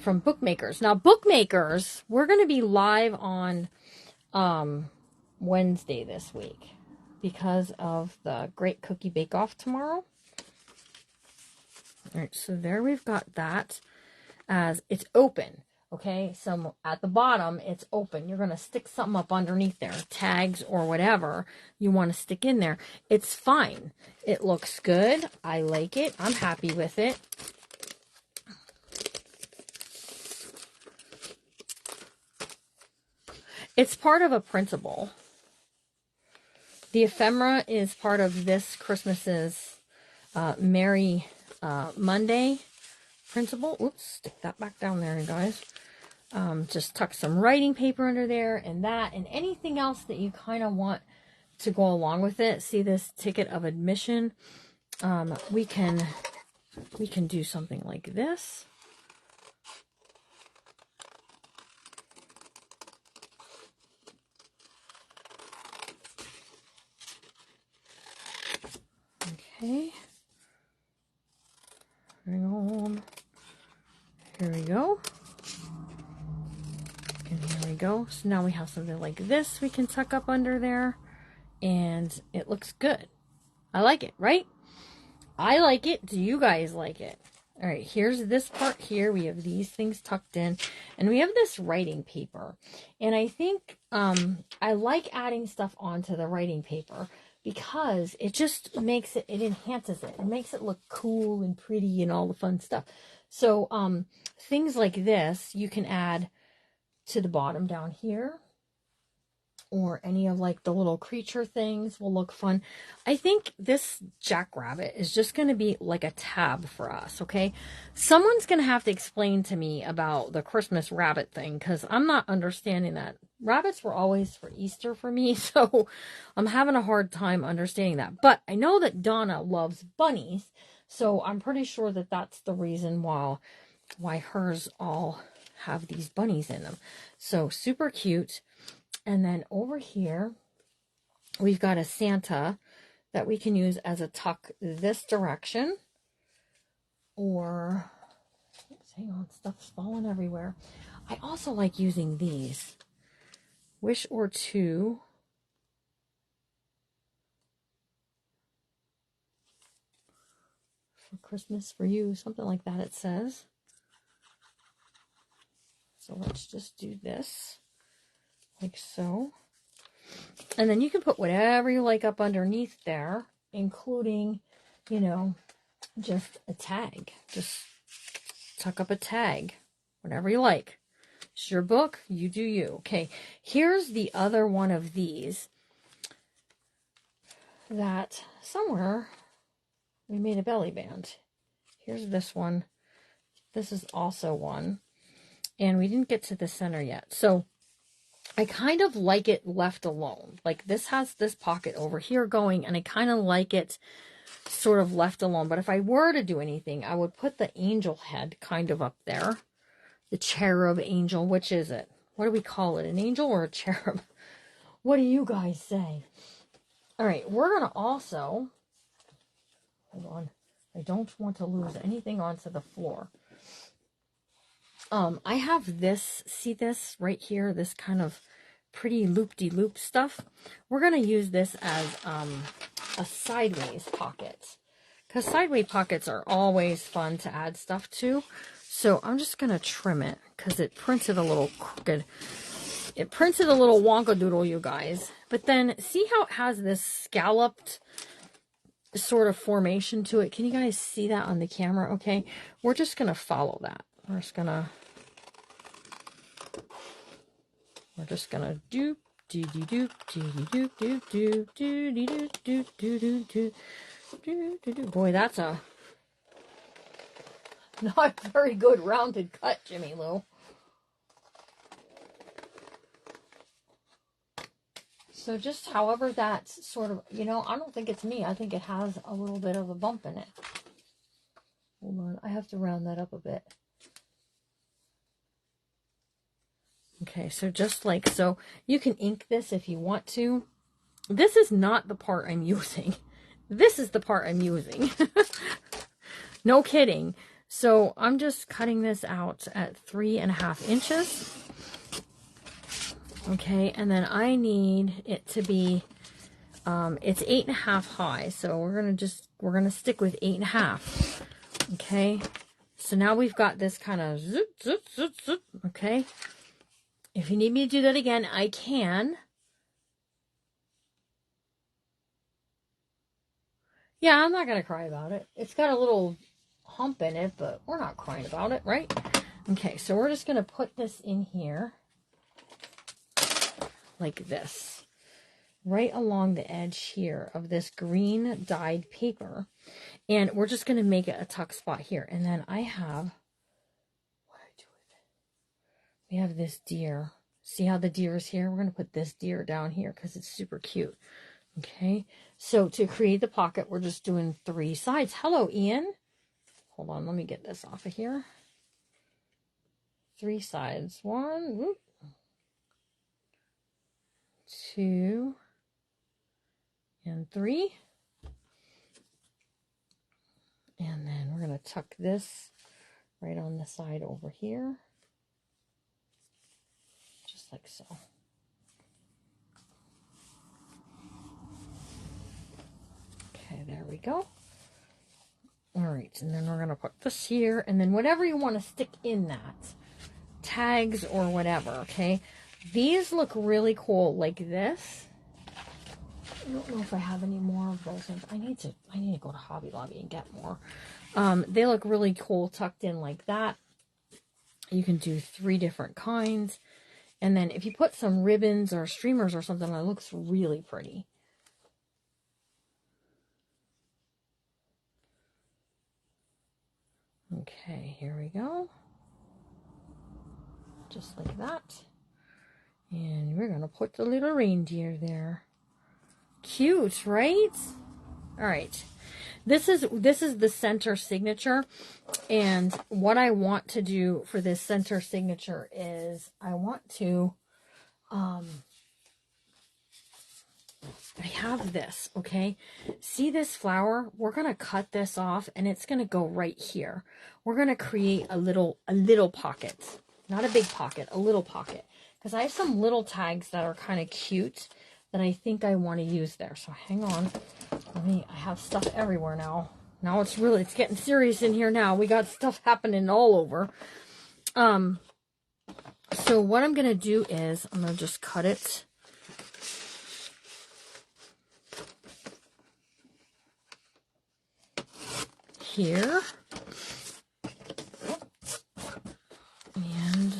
From Bookmakers. Now, Bookmakers, we're going to be live on Wednesday this week because of the Great Cookie Bake Off tomorrow. All right, so there we've got that as it's open. Okay, so at the bottom, it's open. You're going to stick something up underneath there, tags or whatever you want to stick in there. It's fine. It looks good. I like it. I'm happy with it. It's part of a printable. The ephemera is part of this Christmas's Merry Monday printable. Oops, stick that back down there, you guys. Just tuck some writing paper under there and that and anything else that you kind of want to go along with it. See this ticket of admission? We can do something like this. Okay. Hang on. Here we go. And here we go. So now we have something like this we can tuck up under there. And it looks good. I like it, right? I like it. Do you guys like it? All right, here's this part here. We have these things tucked in. And we have this writing paper. And I think I like adding stuff onto the writing paper because it just makes it, it enhances it. It makes it look cool and pretty and all the fun stuff. So things like this you can add to the bottom down here, or any of like the little creature things will look fun. I think this jackrabbit is just going to be like a tab for us, okay? Someone's going to have to explain to me about the Christmas rabbit thing, because I'm not understanding that. Rabbits were always for Easter for me, so I'm having a hard time understanding that. But I know that Donna loves bunnies, so I'm pretty sure that that's the reason why hers all have these bunnies in them. So super cute. And then over here, we've got a Santa that we can use as a tuck this direction. Or, oops, hang on, stuff's falling everywhere. I also like using these. Wish or two. For Christmas for you, something like that it says. So let's just do this. Like so. And then you can put whatever you like up underneath there, including, you know, just a tag. Just tuck up a tag, whatever you like. It's your book, you do you. Okay, here's the other one of these that somewhere we made a belly band. Here's this one. This is also one. And we didn't get to the center yet. So I kind of like it left alone. Like this has this pocket over here going, and I kind of like it sort of left alone. But if I were to do anything, I would put the angel head kind of up there. The cherub angel, which is it? What do we call it? An angel or a cherub? What do you guys say? All right, we're going to also, hold on, I don't want to lose anything onto the floor. I have this, see this right here, this kind of pretty loop-de-loop stuff. We're going to use this as a sideways pocket, because sideways pockets are always fun to add stuff to. So I'm just going to trim it because it printed a little crooked. It printed a little wonkadoodle, you guys. But then see how it has this scalloped sort of formation to it? Can you guys see that on the camera? Okay, we're just going to follow that. We're just going to do do do do do do do do do do do do do do. Boy, that's a not very good rounded cut, Jimmy Lou. So just however that's sort of, you know, I don't think it's me. I think it has a little bit of a bump in it. Hold on, I have to round that up a bit. Okay, so just like so, you can ink this if you want to. This is not the part I'm using. This is the part I'm using. No kidding. So I'm just cutting this out at 3.5 inches. Okay, and then I need it to be, it's 8.5 high. So we're gonna stick with 8.5. Okay, so now we've got this kind of zoop, zoop, zoop, zoop. Okay. If you need me to do that again, I can. Yeah, I'm not going to cry about it. It's got a little hump in it, but we're not crying about it, right? Okay, so we're just going to put this in here like this, right along the edge here of this green dyed paper. And we're just going to make it a tuck spot here. And then I have, what do I do with it? We have this deer. See how the deer is here? We're going to put this deer down here because it's super cute. Okay, so to create the pocket, we're just doing 3 sides. Hello, Ian. Hold on, let me get this off of here. 3 sides. 1, 2, and 3. And then we're going to tuck this right on the side over here. Just like so. Okay, there we go. All right, and then we're going to put this here, and then whatever you want to stick in that, tags or whatever, okay? These look really cool like this. I don't know if I have any more of those. I need to go to Hobby Lobby and get more. They look really cool tucked in like that. You can do 3 different kinds. And then if you put some ribbons or streamers or something, it looks really pretty. Okay, here we go. Just like that. And we're going to put the little reindeer there. Cute, right? All right. This is the center signature. And what I want to do for this center signature is I want to, I have this, okay? See this flower? We're going to cut this off and it's going to go right here. We're going to create a little pocket. Not a big pocket, a little pocket. Because I have some little tags that are kind of cute that I think I want to use there. So hang on. I have stuff everywhere now. Now it's getting serious in here now. We got stuff happening all over. So what I'm going to do is I'm going to just cut it. Here. And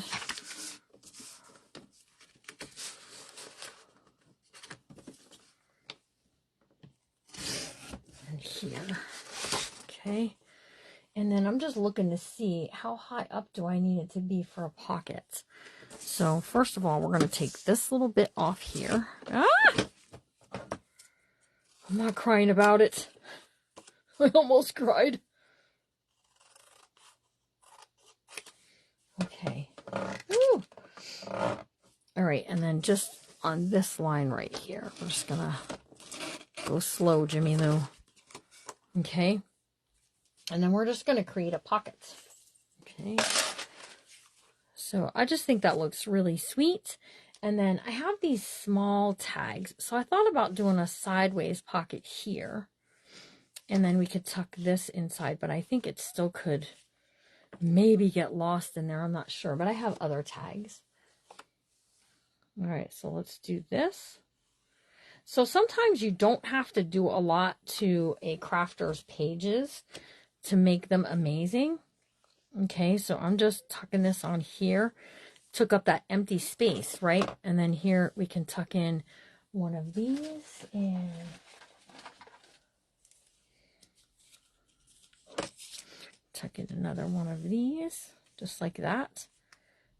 here. Okay. And then I'm just looking to see how high up do I need it to be for a pocket. So first of all, we're going to take this little bit off here. Ah! I'm not crying about it. I almost cried. Okay. Woo. All right, and then just on this line right here, we're just going to go slow, Jimmy Lou. Okay. And then we're just going to create a pocket. Okay. So I just think that looks really sweet. And then I have these small tags. So I thought about doing a sideways pocket here. And then we could tuck this inside. But I think it still could maybe get lost in there. I'm not sure. But I have other tags. All right. So let's do this. So sometimes you don't have to do a lot to a crafter's pages to make them amazing. Okay, so I'm just tucking this on here. Took up that empty space, right? And then here we can tuck in one of these and tuck in another one of these, just like that.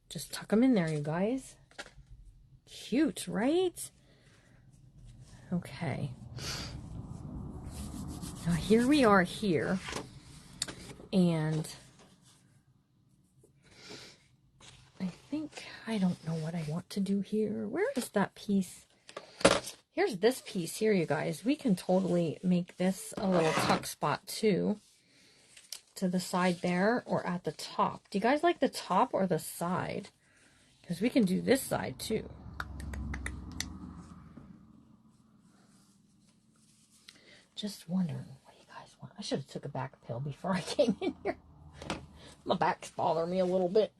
Just tuck them in there, you guys. Cute, right? Okay. Now here we are here. And I don't know what I want to do here. Where is that piece? Here's this piece here, you guys. We can totally make this a little tuck spot too. To the side there or at the top. Do you guys like the top or the side? Because we can do this side too. Just wondering what you guys want. I should have took a back pill before I came in here. My back's bothering me a little bit.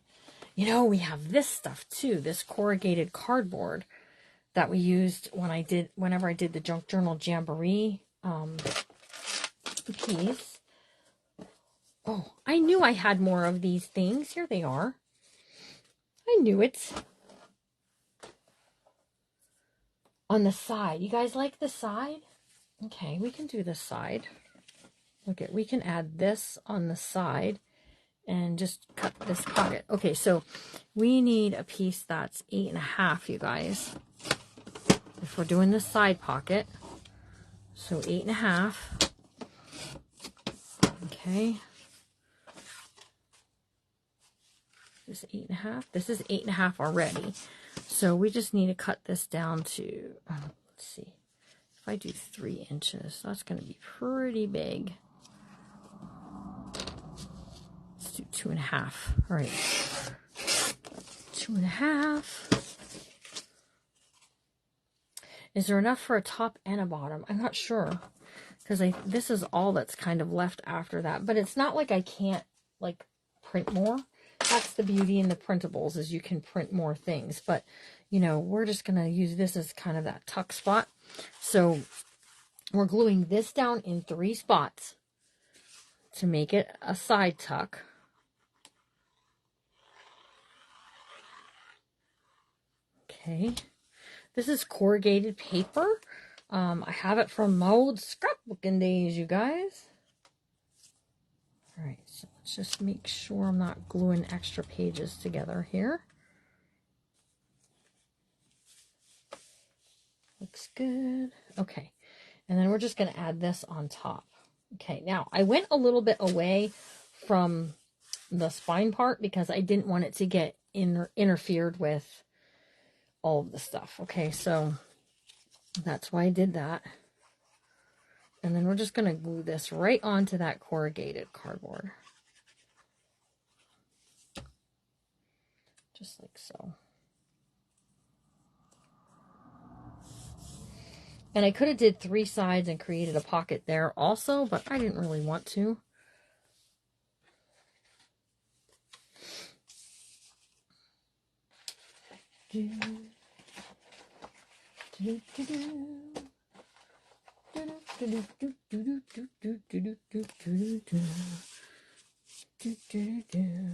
You know, we have this stuff too, this corrugated cardboard that we used whenever I did the Junk Journal Jamboree piece. Oh, I knew I had more of these things. Here they are. I knew it. On the side. You guys like the side? Okay, we can do the side. Look at, we can add this on the side. And just cut this pocket. Okay, so we need a piece that's 8.5, you guys. If we're doing the side pocket. So 8.5. Okay. This is 8.5. This is 8.5 already. So we just need to cut this down to, let's see. If I do 3 inches, that's going to be pretty big. Do 2.5. All right. 2.5. Is there enough for a top and a bottom? I'm not sure. Because this is all that's kind of left after that. But it's not like I can't, like, print more. That's the beauty in the printables, is you can print more things. But, you know, we're just going to use this as kind of that tuck spot. So, we're gluing this down in 3 spots. to make it a side tuck. Okay, this is corrugated paper. I have it from my old scrapbooking days, you guys. All right, so let's just make sure I'm not gluing extra pages together here. Looks good. Okay, and then we're just going to add this on top. Okay, now I went a little bit away from the spine part because I didn't want it to get interfered with all of the stuff. Okay, so that's why I did that. And then we're just going to glue this right onto that corrugated cardboard. Just like so. And I could have did 3 sides and created a pocket there also, but I didn't really want to.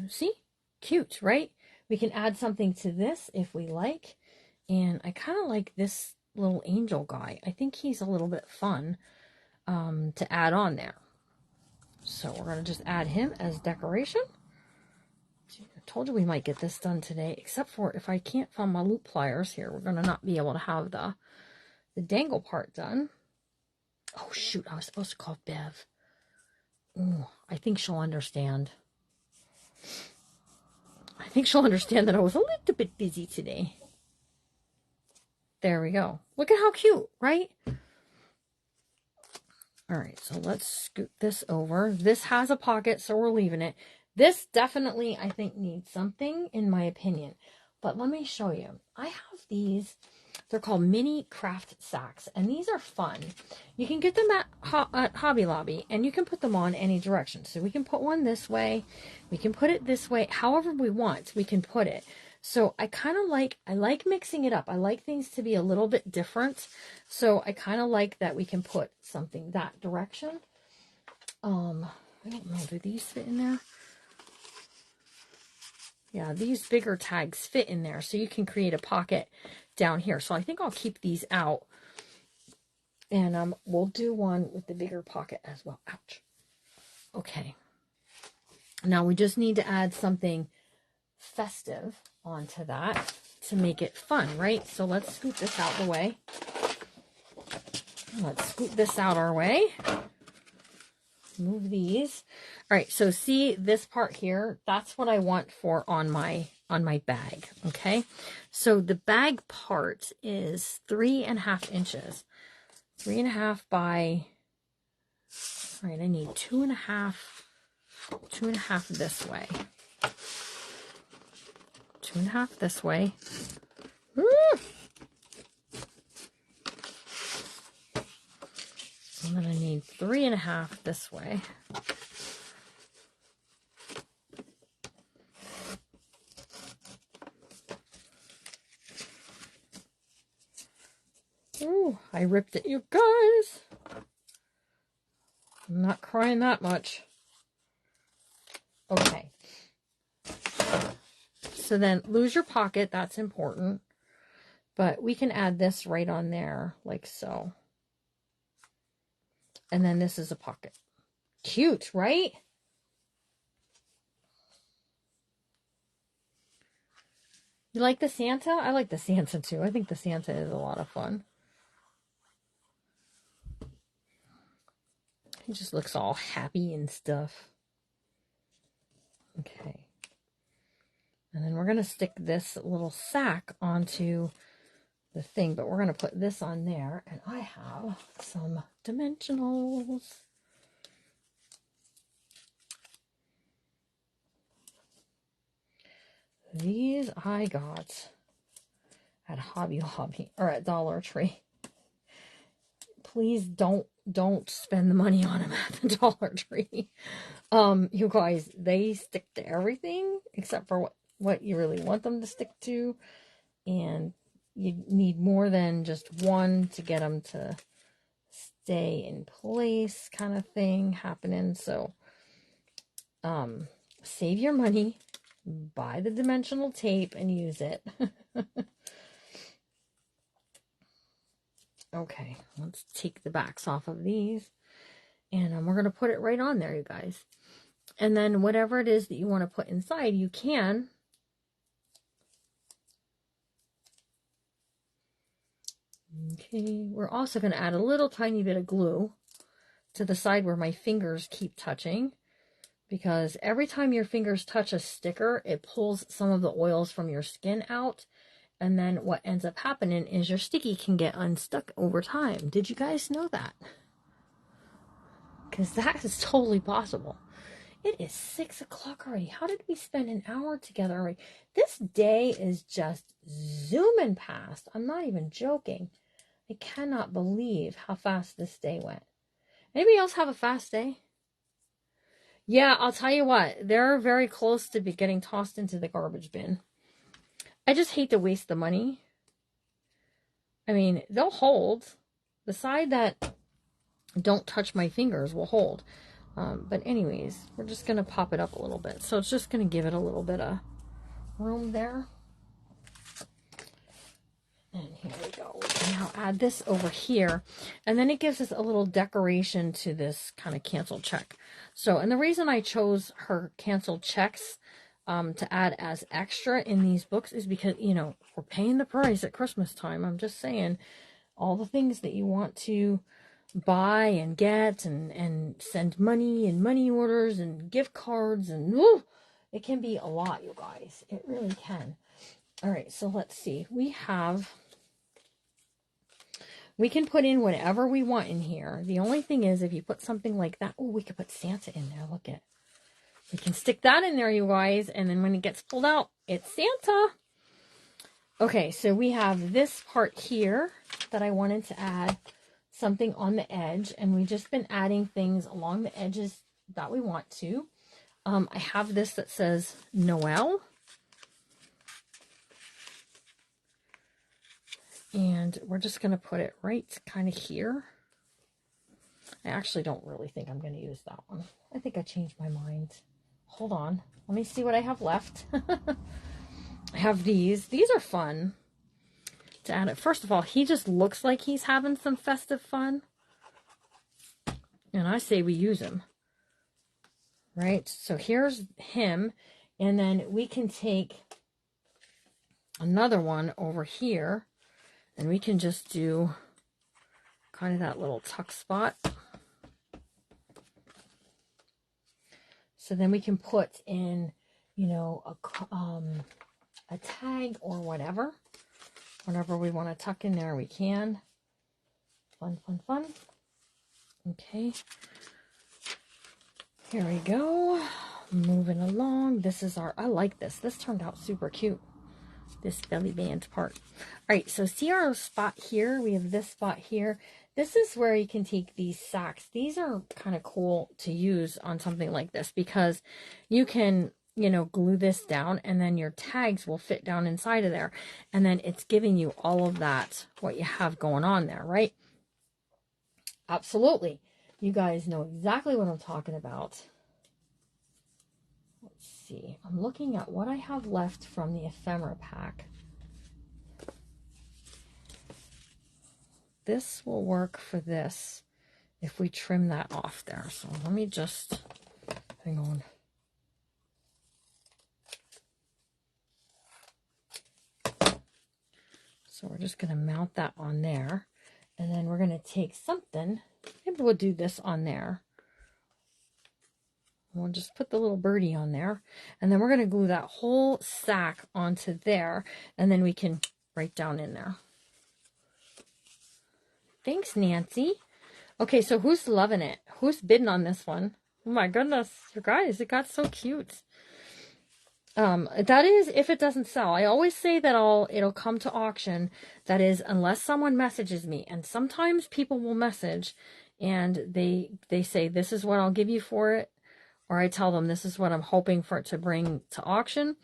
See? Cute, right? We can add something to this if we like. And I kind of like this little angel guy. I think he's a little bit fun to add on there. So we're going to just add him as decoration. I told you we might get this done today, except for if I can't find my loop pliers here, we're going to not be able to have the dangle part done. Oh, shoot, I was supposed to call Bev. Ooh, I think she'll understand. I think she'll understand that I was a little bit busy today. There we go. Look at how cute, right? All right, so let's scoot this over. This has a pocket, so we're leaving it. This definitely, I think, needs something, in my opinion. But let me show you. I have these. They're called mini craft sacks, and these are fun. You can get them at Hobby Lobby, and you can put them on any direction. So we can put one this way. We can put it this way. However we want, we can put it. So I kind of like mixing it up. I like things to be a little bit different. So I kind of like that we can put something that direction. I don't know, do these fit in there? Yeah, these bigger tags fit in there, so you can create a pocket down here. So I think I'll keep these out, and we'll do one with the bigger pocket as well. Ouch. Okay. Now we just need to add something festive onto that to make it fun, right? So let's scoot this out the way. Let's scoot this out our way. Move these. All right, so see this part here? That's what I want for on my bag, okay? So the bag part is 3.5 inches. 3.5 by, all right, I need 2.5 this way. 2.5 this way. Woo! And then I need 3.5 this way. Ooh, I ripped it, you guys. I'm not crying that much. Okay. So then lose your pocket, that's important. But we can add this right on there, like so. And then this is a pocket. Cute, right? You like the Santa? I like the Santa too. I think the Santa is a lot of fun. He just looks all happy and stuff. Okay. And then we're going to stick this little sack onto the thing, but we're going to put this on there, and I have some dimensionals. These I got at Hobby Lobby or at Dollar Tree. Please don't spend the money on them at the Dollar Tree. You guys, they stick to everything except for what you really want them to stick to, and you need more than just one to get them to stay in place, kind of thing happening. So Save your money, buy the dimensional tape and use it. Okay, let's take the backs off of these, and we're going to put it right on there, you guys. And then whatever it is that you want to put inside, you can. Okay, we're also going to add a little tiny bit of glue to the side where my fingers keep touching, because every time your fingers touch a sticker, it pulls some of the oils from your skin out. And then what ends up happening is your sticky can get unstuck over time. Did you guys know that? Because that is totally possible. It is 6 o'clock already. How did we spend an hour together already? This day is just zooming past. I'm not even joking. I cannot believe how fast this day went. Anybody else have a fast day? Yeah, I'll tell you what. They're very close to be getting tossed into the garbage bin. I just hate to waste the money. I mean, they'll hold. The side that don't touch my fingers will hold. But anyways, we're just going to pop it up a little bit. So it's just going to give it a little bit of room there. And here we go. We can now add this over here. And then it gives us a little decoration to this kind of cancel check. So, and the reason I chose her cancel checks to add as extra in these books is because, you know, we're paying the price at Christmas time. I'm just saying, all the things that you want to buy and get and send money and money orders and gift cards, and woo, it can be a lot, you guys. It really can. All right, so let's see. We can put in whatever we want in here. The only thing is, if you put something like that, oh, we could put Santa in there. Look at, we can stick that in there, you guys, and then when it gets pulled out, it's Santa. Okay, so we have this part here that I wanted to add something on the edge, and we've just been adding things along the edges that we want to. I have this that says Noel, and we're just going to put it right kind of here. I actually don't really think I'm going to use that one. I think I changed my mind. Hold on, let me see what I have left. I have these. These are fun to add it. First of all, he just looks like he's having some festive fun. And I say we use him. Right? So here's him. And then we can take another one over here. And we can just do kind of that little tuck spot. So then we can put in, you know, a tag or whatever. Whenever we want to tuck in there, we can. Fun, fun, fun. Okay. Here we go. Moving along. This is our, I like this. This turned out super cute. This belly band part. All right, so see our spot here? We have this spot here. This is where you can take these sacks. These are kind of cool to use on something like this because you can, you know, glue this down and then your tags will fit down inside of there. And then it's giving you all of that, what you have going on there, right? Absolutely. You guys know exactly what I'm talking about. Let's see. I'm looking at what I have left from the ephemera pack. This will work for this if we trim that off there. So let me just, hang on. So we're just going to mount that on there. And then we're going to take something. Maybe we'll do this on there. We'll just put the little birdie on there. And then we're going to glue that whole sack onto there. And then we can write down in there. Thanks, Nancy. Okay, so who's loving it? Who's bidding on this one? Oh my goodness, you guys, it got so cute. That is if it doesn't sell. I always say that it'll come to auction. That is, unless someone messages me. And sometimes people will message and they say, this is what I'll give you for it. Or I tell them, this is what I'm hoping for it to bring to auction.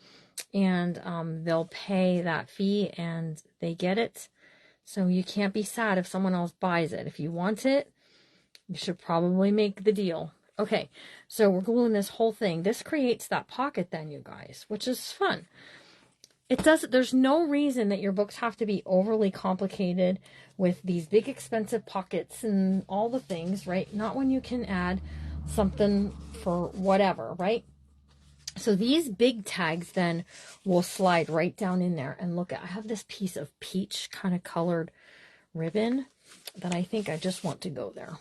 And they'll pay that fee and they get it. So you can't be sad if someone else buys it. If you want it, you should probably make the deal. Okay, so we're gluing this whole thing. This creates that pocket then, you guys, which is fun. It does. There's no reason that your books have to be overly complicated with these big expensive pockets and all the things, right? Not when you can add something for whatever, right? So these big tags then will slide right down in there. And look, I have this piece of peach kind of colored ribbon that I think I just want to go there.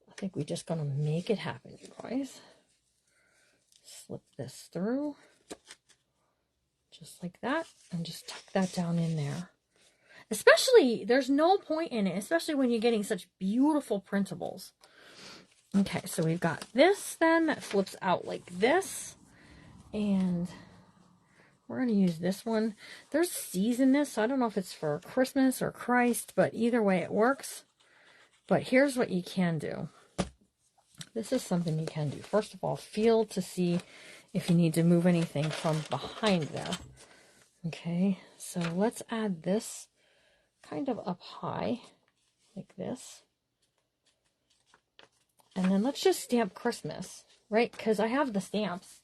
I think we're just going to make it happen, you guys. Slip this through. Just like that, and just tuck that down in there. Especially, there's no point in it, especially when you're getting such beautiful printables. Okay, so we've got this then that flips out like this. And we're going to use this one. There's C's in this, so I don't know if it's for Christmas or Christ, but either way it works. But here's what you can do. This is something you can do. First of all, feel to see if you need to move anything from behind there. Okay, so let's add this kind of up high, like this. And then let's just stamp Christmas, right? Because I have the stamps.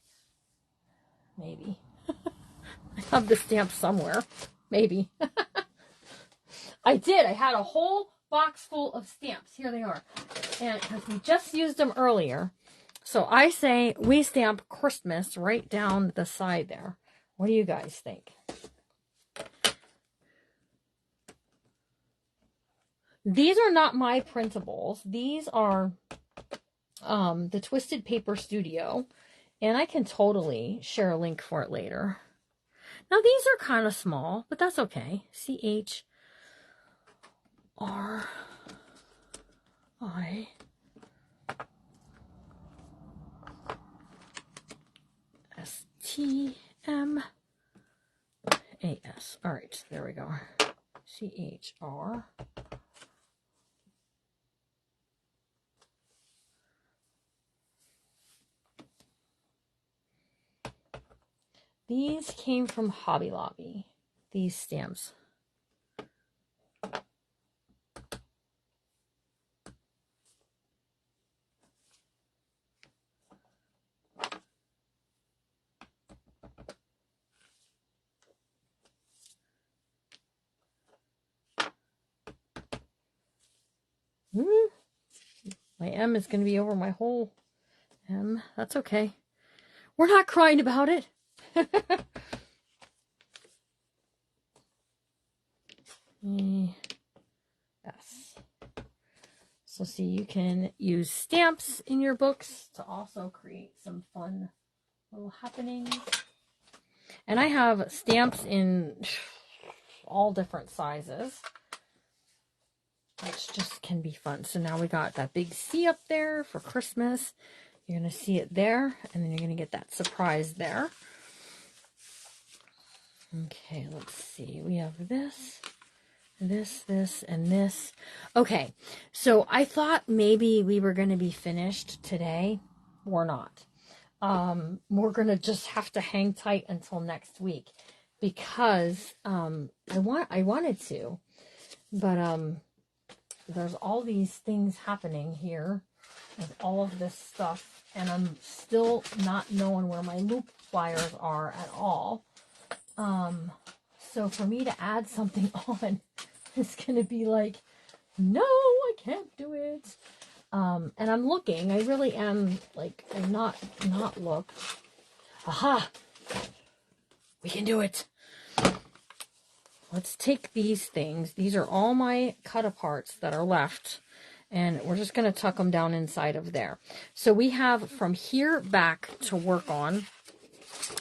Maybe. I have the stamps somewhere. Maybe. I did. I had a whole box full of stamps. Here they are. And because we just used them earlier. So I say we stamp Christmas right down the side there. What do you guys think? These are not my printables. These are the Twisted Paper Studio. And I can totally share a link for it later. Now these are kind of small, but that's okay. CHRISTMAS. All right, there we go. CHR. These came from Hobby Lobby, these stamps. My M is going to be over my whole M. That's okay. We're not crying about it. Yes. So see, you can use stamps in your books to also create some fun little happenings. And I have stamps in all different sizes, which just can be fun. So now we got that big C up there for Christmas. You're going to see it there, and then you're going to get that surprise there. Okay, let's see. We have this, and this. Okay, so I thought maybe we were going to be finished today. We're not. We're going to just have to hang tight until next week because I wanted to, but there's all these things happening here with all of this stuff, and I'm still not knowing where my loop flyers are at all. So for me to add something on is going to be like, no, I can't do it. And I'm looking, I really am, like, I'm not looked. Aha! We can do it. Let's take these things. These are all my cut aparts that are left. And we're just going to tuck them down inside of there. So we have from here back to work on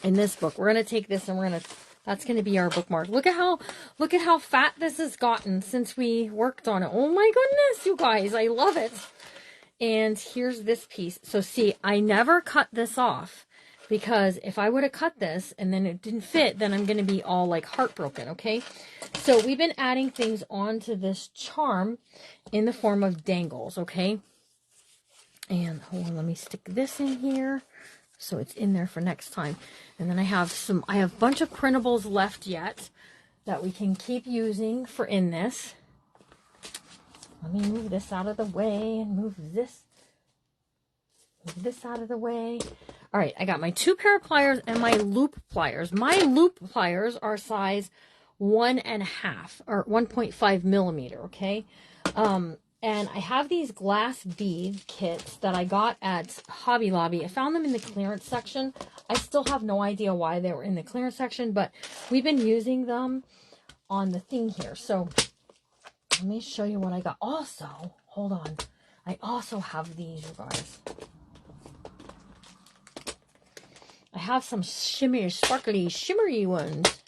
in this book. We're going to take this and that's going to be our bookmark. Look at how fat this has gotten since we worked on it. Oh my goodness, you guys, I love it. And here's this piece. So see, I never cut this off because if I would have cut this and then it didn't fit, then I'm going to be all like heartbroken, okay? So we've been adding things onto this charm in the form of dangles, okay? And hold on, let me stick this in here so it's in there for next time. And then I have a bunch of printables left yet that we can keep using for in this. Let me move this out of the way and move this Move this out of the way. All right, I got my 2 pair of pliers and my loop pliers. My loop pliers are size 1.5 or 1.5 millimeter, okay? And I have these glass bead kits that I got at Hobby Lobby. I found them in the clearance section. I still have no idea why they were in the clearance section, but we've been using them on the thing here. So let me show you what I got. Also, hold on. I also have these, you guys. I have some shimmery, sparkly, shimmery ones.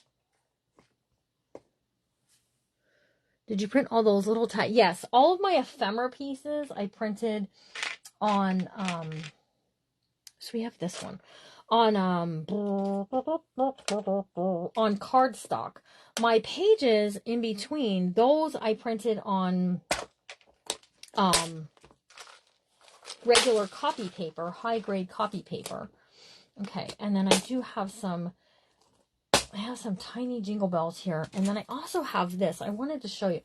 Did you print all those little tiny? Yes, all of my ephemera pieces I printed on, so we have this one, on cardstock. My pages in between, those I printed on, regular copy paper, high grade copy paper. Okay, and then I do have some, I have some tiny jingle bells here. And then I also have this. I wanted to show you.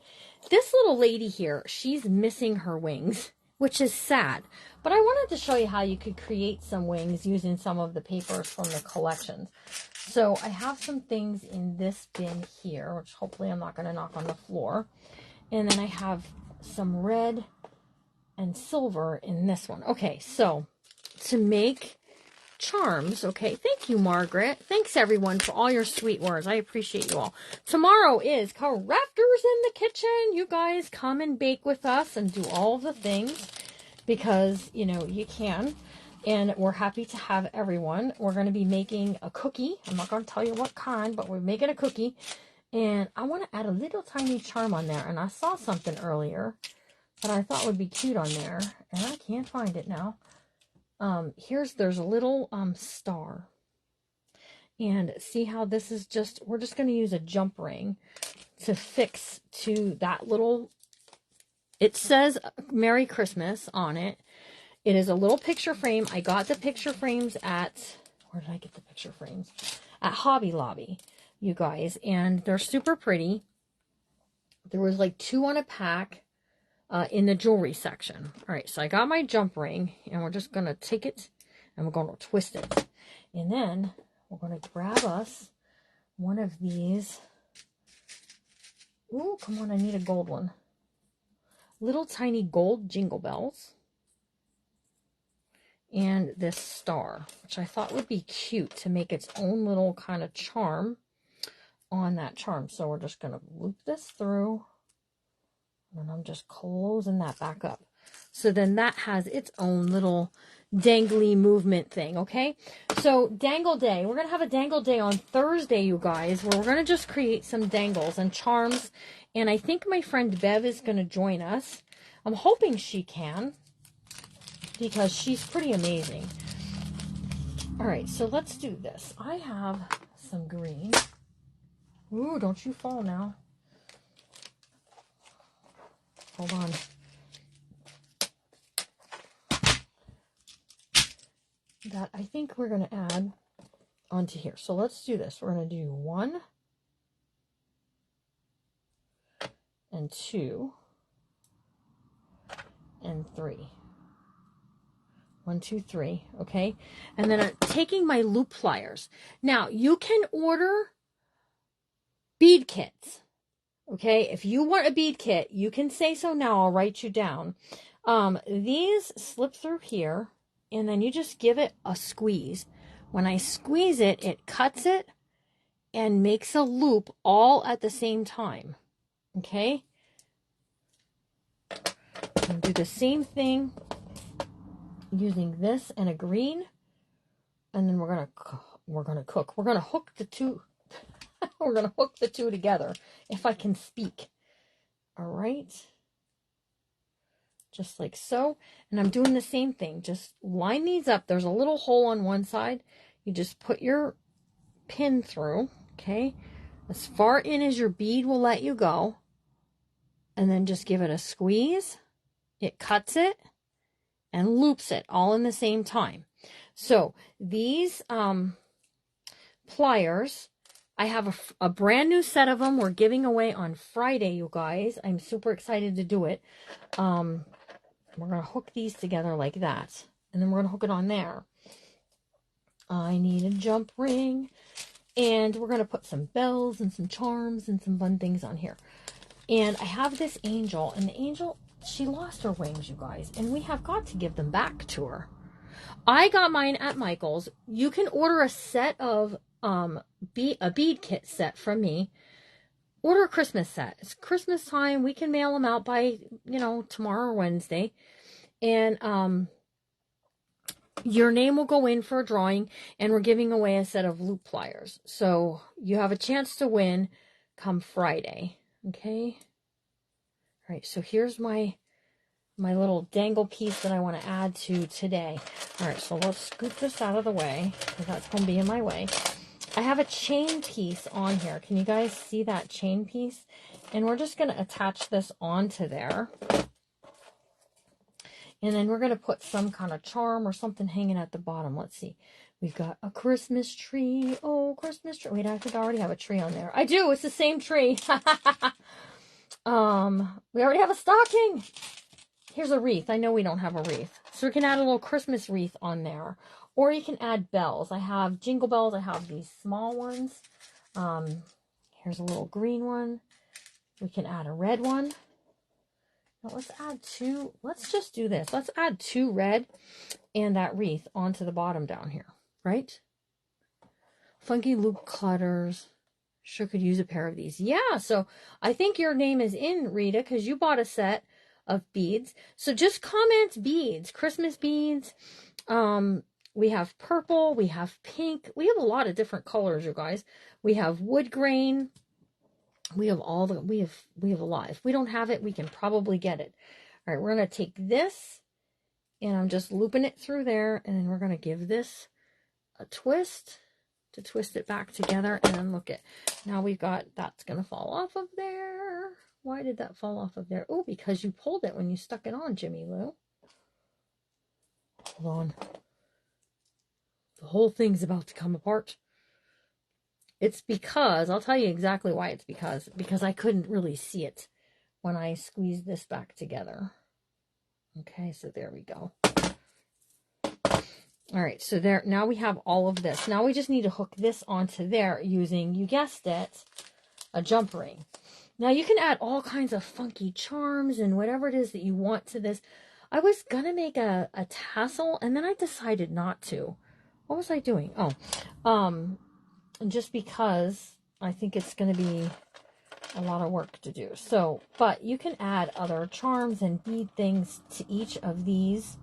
This little lady here, she's missing her wings, which is sad. But I wanted to show you how you could create some wings using some of the papers from the collections. So I have some things in this bin here, which hopefully I'm not going to knock on the floor. And then I have some red and silver in this one. Okay, so to make charms. Okay, thank you, Margaret. Thanks, everyone, for all your sweet words. I appreciate you all. Tomorrow is Crafters in the Kitchen. You guys come and bake with us and do all the things because, you know, you can. And we're happy to have everyone. We're going to be making a cookie. I'm not going to tell you what kind, but we're making a cookie. And I want to add a little tiny charm on there. And I saw something earlier that I thought would be cute on there. And I can't find it now. There's a little star, and see how this is just, we're just going to use a jump ring to fix to that little, it says Merry Christmas on it. It is a little picture frame. I got the picture frames at, where did I get the picture frames? At Hobby Lobby, you guys, and they're super pretty. There was like 2 on a pack. In the jewelry section. All right, so I got my jump ring, and we're just going to take it, and we're going to twist it. And then we're going to grab us one of these. Ooh, come on, I need a gold one. Little tiny gold jingle bells. And this star, which I thought would be cute to make its own little kind of charm on that charm. So we're just going to loop this through. And I'm just closing that back up. So then that has its own little dangly movement thing, okay? So dangle day. We're going to have a dangle day on Thursday, you guys, where we're going to just create some dangles and charms. And I think my friend Bev is going to join us. I'm hoping she can because she's pretty amazing. All right, so let's do this. I have some green. Ooh, don't you fall now. Hold on. That I think we're going to add onto here. So let's do this. We're going to do 1 and 2 and 3. 1, 2, 3. Okay. And then I'm taking my loop pliers. Now you can order bead kits. Okay, if you want a bead kit, you can say so now. I'll write you down. These slip through here, and then you just give it a squeeze. When I squeeze it, it cuts it and makes a loop all at the same time. Okay? And do the same thing using this and a green, and then we're gonna cook. We're gonna hook the two. We're going to hook the two together, if I can speak. All right. Just like so. And I'm doing the same thing. Just line these up. There's a little hole on one side. You just put your pin through, okay? As far in as your bead will let you go. And then just give it a squeeze. It cuts it and loops it all in the same time. So these pliers, I have a brand new set of them. We're giving away on Friday, you guys. I'm super excited to do it. We're going to hook these together like that. and then we're going to hook it on there. I need a jump ring, and we're going to put some bells and some charms and some fun things on here. And I have this angel, and the angel, she lost her wings, you guys, and we have got to give them back to her. I got mine at Michael's. You can order a set of, a bead kit set from me. Order a Christmas set. It's Christmas time. We can mail them out by, tomorrow or Wednesday. And, your name will go in for a drawing, and we're giving away a set of loop pliers. So you have a chance to win come Friday. Okay. All right. So here's my little dangle piece that I want to add to today. All right. So let's scoop this out of the way, because that's going to be in my way. I have a chain piece on here. Can you guys see that chain piece? And we're just going to attach this onto there. And then we're going to put some kind of charm or something hanging at the bottom. Let's see. We've got a Christmas tree. Oh, Christmas tree. Wait, I think I already have a tree on there. I do. It's the same tree. We already have a stocking. Here's a wreath. I know we don't have a wreath. So we can add a little Christmas wreath on there. Or you can add bells. I have jingle bells. I have these small ones. Here's a little green one. We can add a red one. Now let's add two. Let's just do this. Let's add 2 red and that wreath onto the bottom down here, right? Funky loop clutters. Sure could use a pair of these. Yeah, so I think your name is in, Rita, because you bought a set of beads. So just comment beads, Christmas beads. We have purple, we have pink. We have a lot of different colors, you guys. We have wood grain. We have we have a lot. If we don't have it, we can probably get it. All right, we're going to take this, and I'm just looping it through there, and then we're going to give this a twist to twist it back together, and then look at, now we've got, that's going to fall off of there. Why did that fall off of there? Oh, because you pulled it when you stuck it on, Jimmy Lou. Hold on. The whole thing's about to come apart. It's because, I'll tell you exactly why it's because I couldn't really see it when I squeezed this back together. Okay, so there we go. All right, so there, now we have all of this. Now we just need to hook this onto there using, you guessed it, a jump ring. Now you can add all kinds of funky charms and whatever it is that you want to this. I was going to make a tassel, and then I decided not to. What was I doing? Just because I think it's going to be a lot of work to do. So, but you can add other charms and bead things to each of these.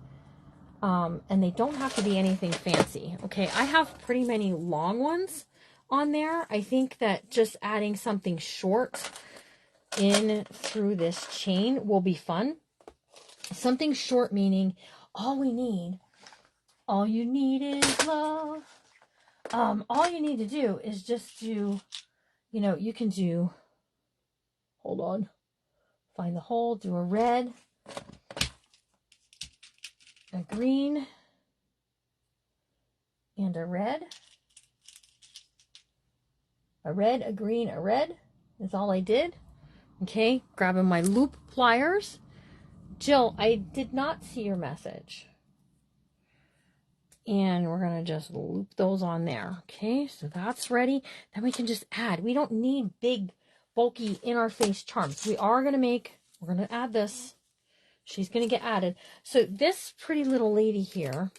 And they don't have to be anything fancy. Okay, I have pretty many long ones on there. I think that just adding something short in through this chain will be fun. Something short meaning all you need is love. All you need to do is just do, you can do, hold on, find the hole, do a red, a green, and a red. A red, a green, a red is all I did. Okay, grabbing my loop pliers. Jill, I did not see your message. And we're going to just loop those on there. Okay, so that's ready. Then we can just add. We don't need big, bulky, in-our-face charms. We're going to add this. She's going to get added. So this pretty little lady here,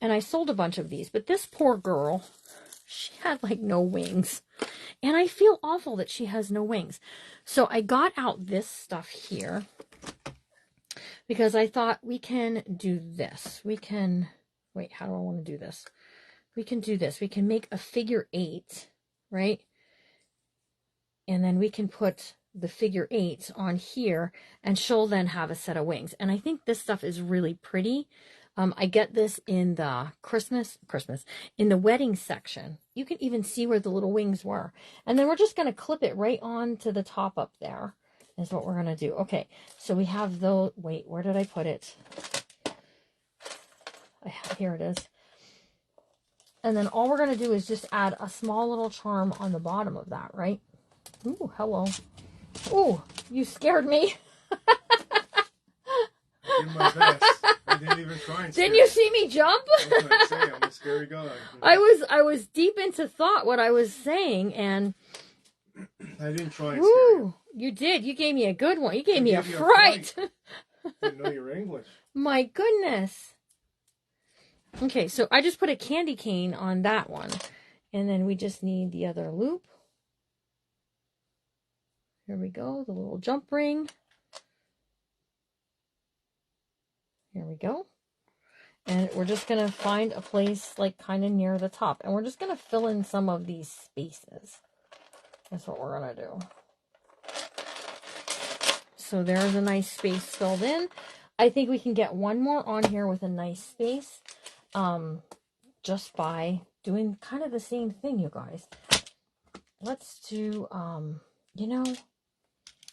and I sold a bunch of these, but this poor girl, she had like no wings. And I feel awful that she has no wings. So I got out this stuff here because I thought we can do this. We can... Wait, how do I want to do this? We can do this. We can make a figure 8, right? And then we can put the figure 8 on here, and she'll then have a set of wings. And I think this stuff is really pretty. I get this in the Christmas, in the wedding section. You can even see where the little wings were. And then we're just going to clip it right on to the top up there is what we're going to do. Okay, so we have those. Wait, where did I put it? Here it is. And then all we're going to do is just add a small little charm on the bottom of that, right? Ooh, hello. Ooh, you scared me. I did my best. I didn't even try and Didn't you see me jump? I was gonna say, I'm a scary guy. I was deep into thought what I was saying, and I didn't try and scare you. You did. You gave me a good one. You gave I me gave a you fright. Didn't know your English. My goodness. Okay, so I just put a candy cane on that one. And then we just need the other loop. Here we go, the little jump ring. Here we go. And we're just going to find a place like kind of near the top. And we're just going to fill in some of these spaces. That's what we're going to do. So there's a nice space filled in. I think we can get one more on here with a nice space. Just by doing kind of the same thing, you guys. Let's do, you know,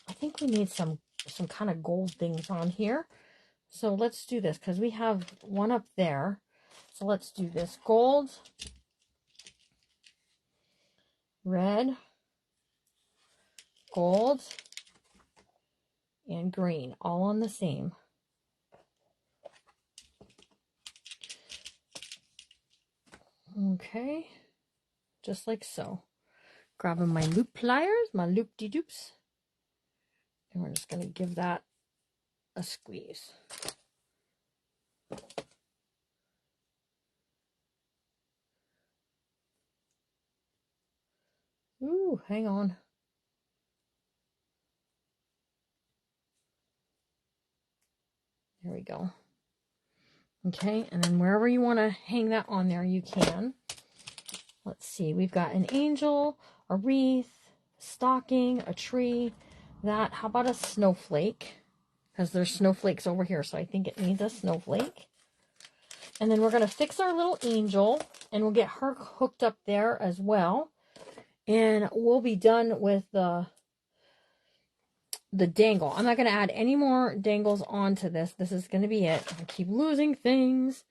I think we need some kind of gold things on here. So let's do this because we have one up there. So let's do this gold, red, gold, and green, all on the same. Okay, just like so. Grabbing my loop pliers, my loop-de-doops, and we're just going to give that a squeeze. Ooh, hang on. There we go. Okay, and then wherever you want to hang that on there, you can. Let's see, we've got an angel, a wreath, stocking, a tree, that. How about a snowflake? Because there's snowflakes over here, so I think it needs a snowflake. And then we're going to fix our little angel, and we'll get her hooked up there as well. And we'll be done with the dangle. I'm not going to add any more dangles onto this. This is going to be it. I keep losing things.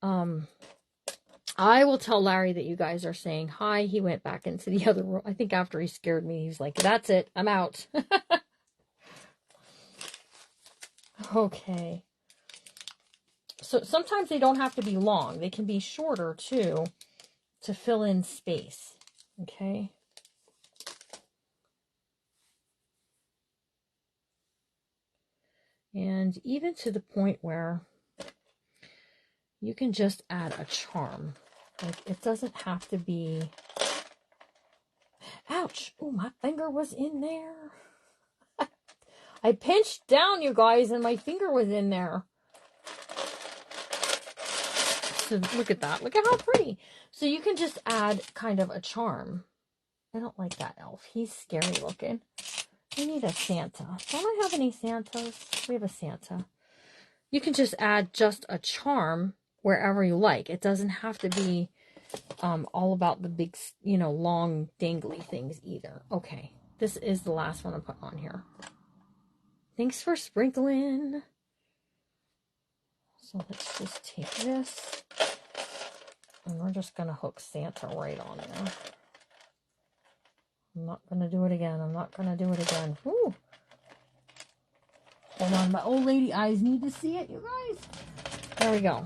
I will tell Larry that you guys are saying hi. He went back into the other room. I think after he scared me, he's like, that's it. I'm out. Okay. So sometimes they don't have to be long. They can be shorter too to fill in space. Okay. And even to the point where you can just add a charm. Like, it doesn't have to be... Ouch! Oh, my finger was in there. I pinched down, you guys, and my finger was in there. So look at that. Look at how pretty. So you can just add kind of a charm. I don't like that elf. He's scary looking. We need a Santa. Don't I have any Santas? We have a Santa. You can just add just a charm wherever you like. It doesn't have to be all about the big, you know, long dangly things either. Okay, this is the last one I'm putting on here. Thanks for sprinkling. So let's just take this, and we're just going to hook Santa right on there. I'm not going to do it again. I'm not going to do it again. Woo. Hold on, my old lady eyes need to see it, you guys. There we go.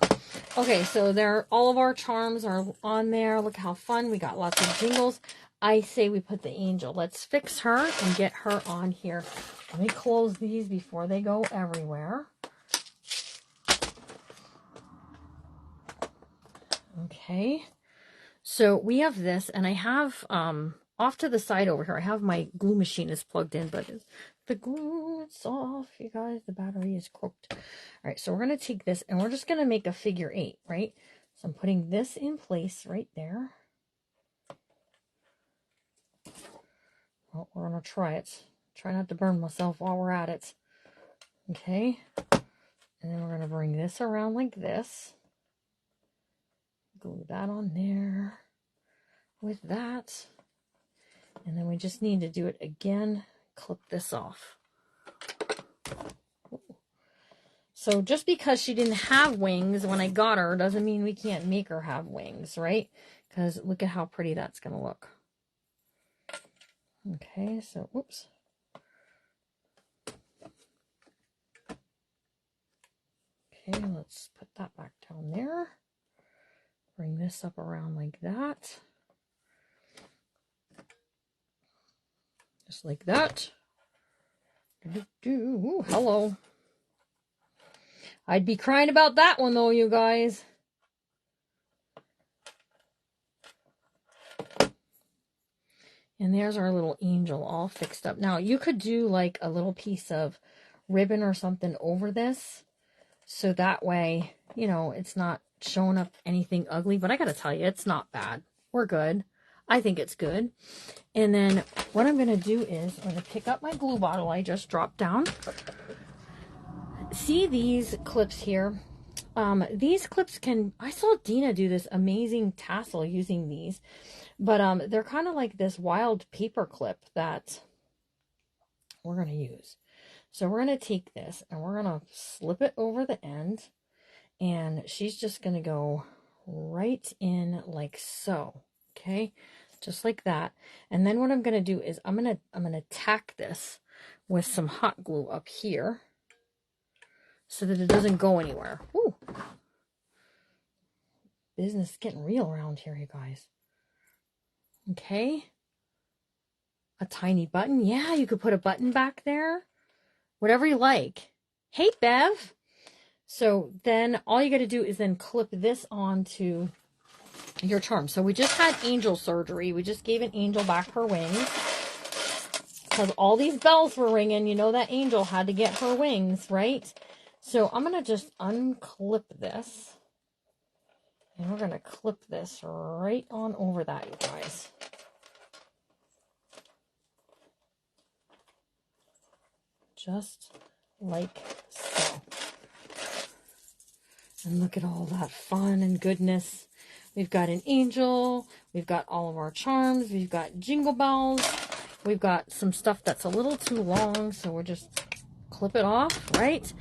Okay, so there, all of our charms are on there. Look how fun. We got lots of jingles. I say we put the angel. Let's fix her and get her on here. Let me close these before they go everywhere. Okay. So we have this, and I have, off to the side over here, I have my glue machine is plugged in, but the glue, it's off, you guys. The battery is croaked. All right, so we're going to take this, and we're just going to make a figure 8, right? So I'm putting this in place right there. Well, we're going to try it. Try not to burn myself while we're at it. Okay. And then we're going to bring this around like this. Glue that on there with that. And then we just need to do it again. Clip this off. So just because she didn't have wings when I got her doesn't mean we can't make her have wings, right? Because look at how pretty that's going to look. Okay, so, oops. Okay, let's put that back down there. Bring this up around like that. Just like that. Ooh, hello. I'd be crying about that one though, you guys. And there's our little angel all fixed up. Now, you could do like a little piece of ribbon or something over this. So that way, you know, it's not showing up anything ugly. But I got to tell you, it's not bad. We're good. I think it's good. And then what I'm going to do is I'm going to pick up my glue bottle I just dropped down. See these clips here? These clips I saw Dina do this amazing tassel using these. But they're kind of like this wild paper clip that we're going to use. So we're going to take this and we're going to slip it over the end. And she's just going to go right in like so. Okay? Just like that. And then what I'm going to do is I'm going to tack this with some hot glue up here so that it doesn't go anywhere. Woo. Business is getting real around here, you guys. Okay. A tiny button. Yeah, you could put a button back there. Whatever you like. Hey, Bev. So then all you got to do is then clip this onto your charm. So we just had angel surgery. We just gave an angel back her wings. Because all these bells were ringing. You know that angel had to get her wings, right? So I'm going to just unclip this. And we're going to clip this right on over that, you guys. Just like so. And look at all that fun and goodness. We've got an angel. We've got all of our charms. We've got jingle bells. We've got some stuff that's a little too long, so we'll just clip it off, right?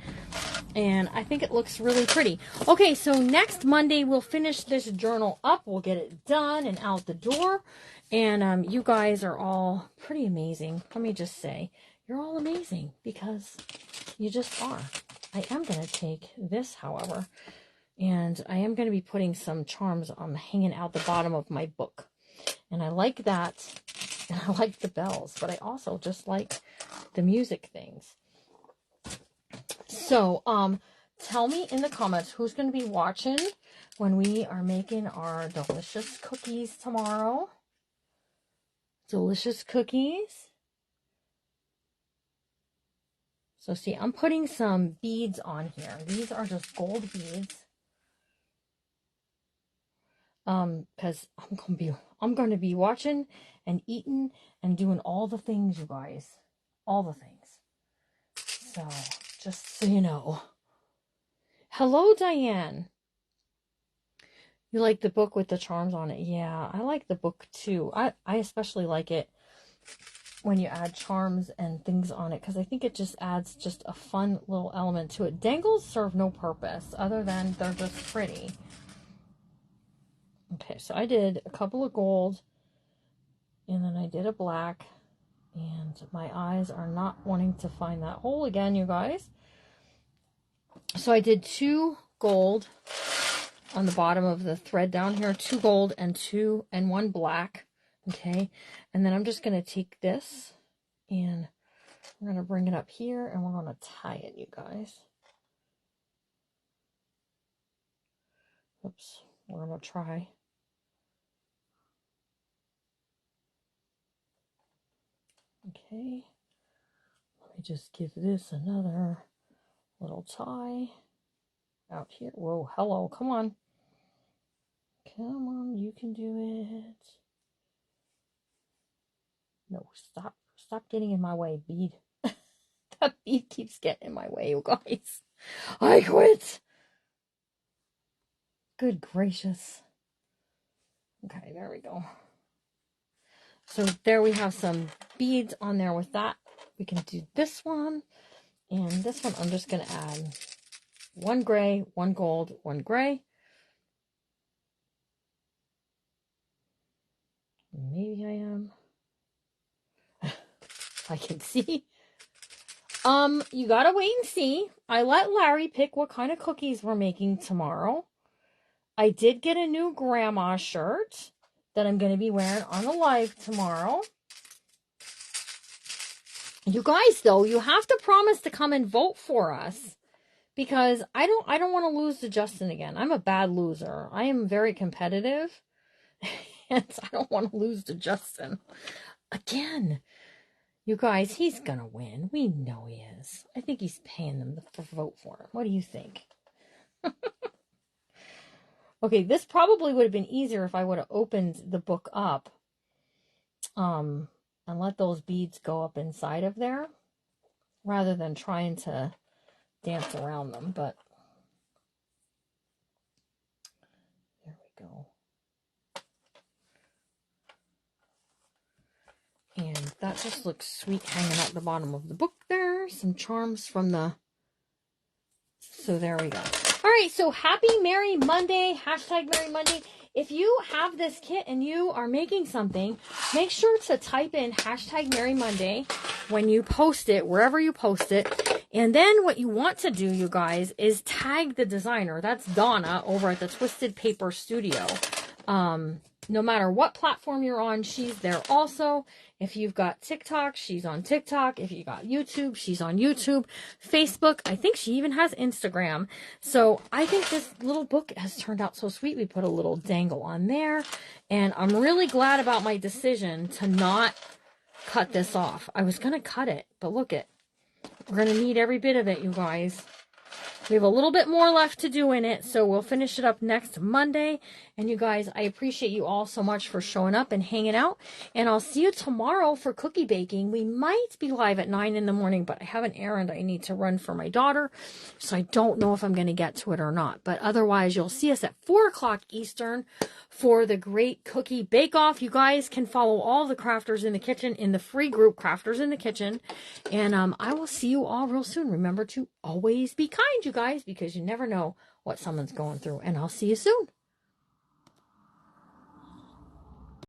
And I think it looks really pretty. Okay, so next Monday we'll finish this journal up. We'll get it done and out the door. And you guys are all pretty amazing. Let me just say, you're all amazing because you just are. I am going to take this, however, and I am going to be putting some charms hanging out the bottom of my book. And I like that, and I like the bells, but I also just like the music things. So, tell me in the comments who's going to be watching when we are making our delicious cookies tomorrow. Delicious cookies. So see, I'm putting some beads on here. These are just gold beads. Because I'm going to be watching and eating and doing all the things, you guys. All the things. So, just so you know. Hello, Diane. You like the book with the charms on it? Yeah, I like the book too. I especially like it when you add charms and things on it because I think it just adds just a fun little element to it. Dangles serve no purpose other than they're just pretty. Okay, so I did a couple of gold and then I did a black, and my eyes are not wanting to find that hole again, you guys. So I did 2 gold on the bottom of the thread down here, 2 gold and 1 black. Okay, and then I'm just going to take this and we're going to bring it up here and we're going to tie it, you guys. Oops, we're going to try. Okay, let me just give this another little tie out here. Whoa, hello, come on. Come on, you can do it. No, stop getting in my way, bead. That bead keeps getting in my way, you guys. I quit. Good gracious. Okay, there we go. So there we have some beads on there with that. We can do this one. And this one, I'm just going to add 1 gray, 1 gold, 1 gray. Maybe I am. I can see. You gotta wait and see. I let Larry pick what kind of cookies we're making tomorrow. I did get a new grandma shirt that I'm going to be wearing on the live tomorrow. You guys, though, you have to promise to come and vote for us, because I don't want to lose to Justin again. I'm a bad loser. I am very competitive, and I don't want to lose to Justin again. You guys, he's going to win. We know he is. I think he's paying them to vote for him. What do you think? Okay, this probably would have been easier if I would have opened the book up and let those beads go up inside of there rather than trying to dance around them. But there we go. And that just looks sweet hanging out the bottom of the book there. Some charms from the... So there we go. All right, so happy Merry Monday, hashtag Merry Monday. If you have this kit and you are making something, make sure to type in hashtag Merry Monday when you post it, wherever you post it. And then what you want to do, you guys, is tag the designer. That's Donna over at the Twisted Paper Studio. No matter what platform you're on, she's there also. If you've got TikTok, she's on TikTok. If you got YouTube, she's on YouTube. Facebook, I think she even has Instagram. So I think this little book has turned out so sweet. We put a little dangle on there. And I'm really glad about my decision to not cut this off. I was going to cut it, but look it. We're going to need every bit of it, you guys. We have a little bit more left to do in it, so we'll finish it up next Monday. And you guys, I appreciate you all so much for showing up and hanging out. And I'll see you tomorrow for cookie baking. We might be live at 9 in the morning, but I have an errand I need to run for my daughter, so I don't know if I'm going to get to it or not. But otherwise, you'll see us at 4 o'clock Eastern for the Great Cookie Bake-Off. You guys can follow all the Crafters in the Kitchen in the free group, Crafters in the Kitchen. And I will see you all real soon. Remember to always be kind, you guys, because you never know what someone's going through. And I'll see you soon.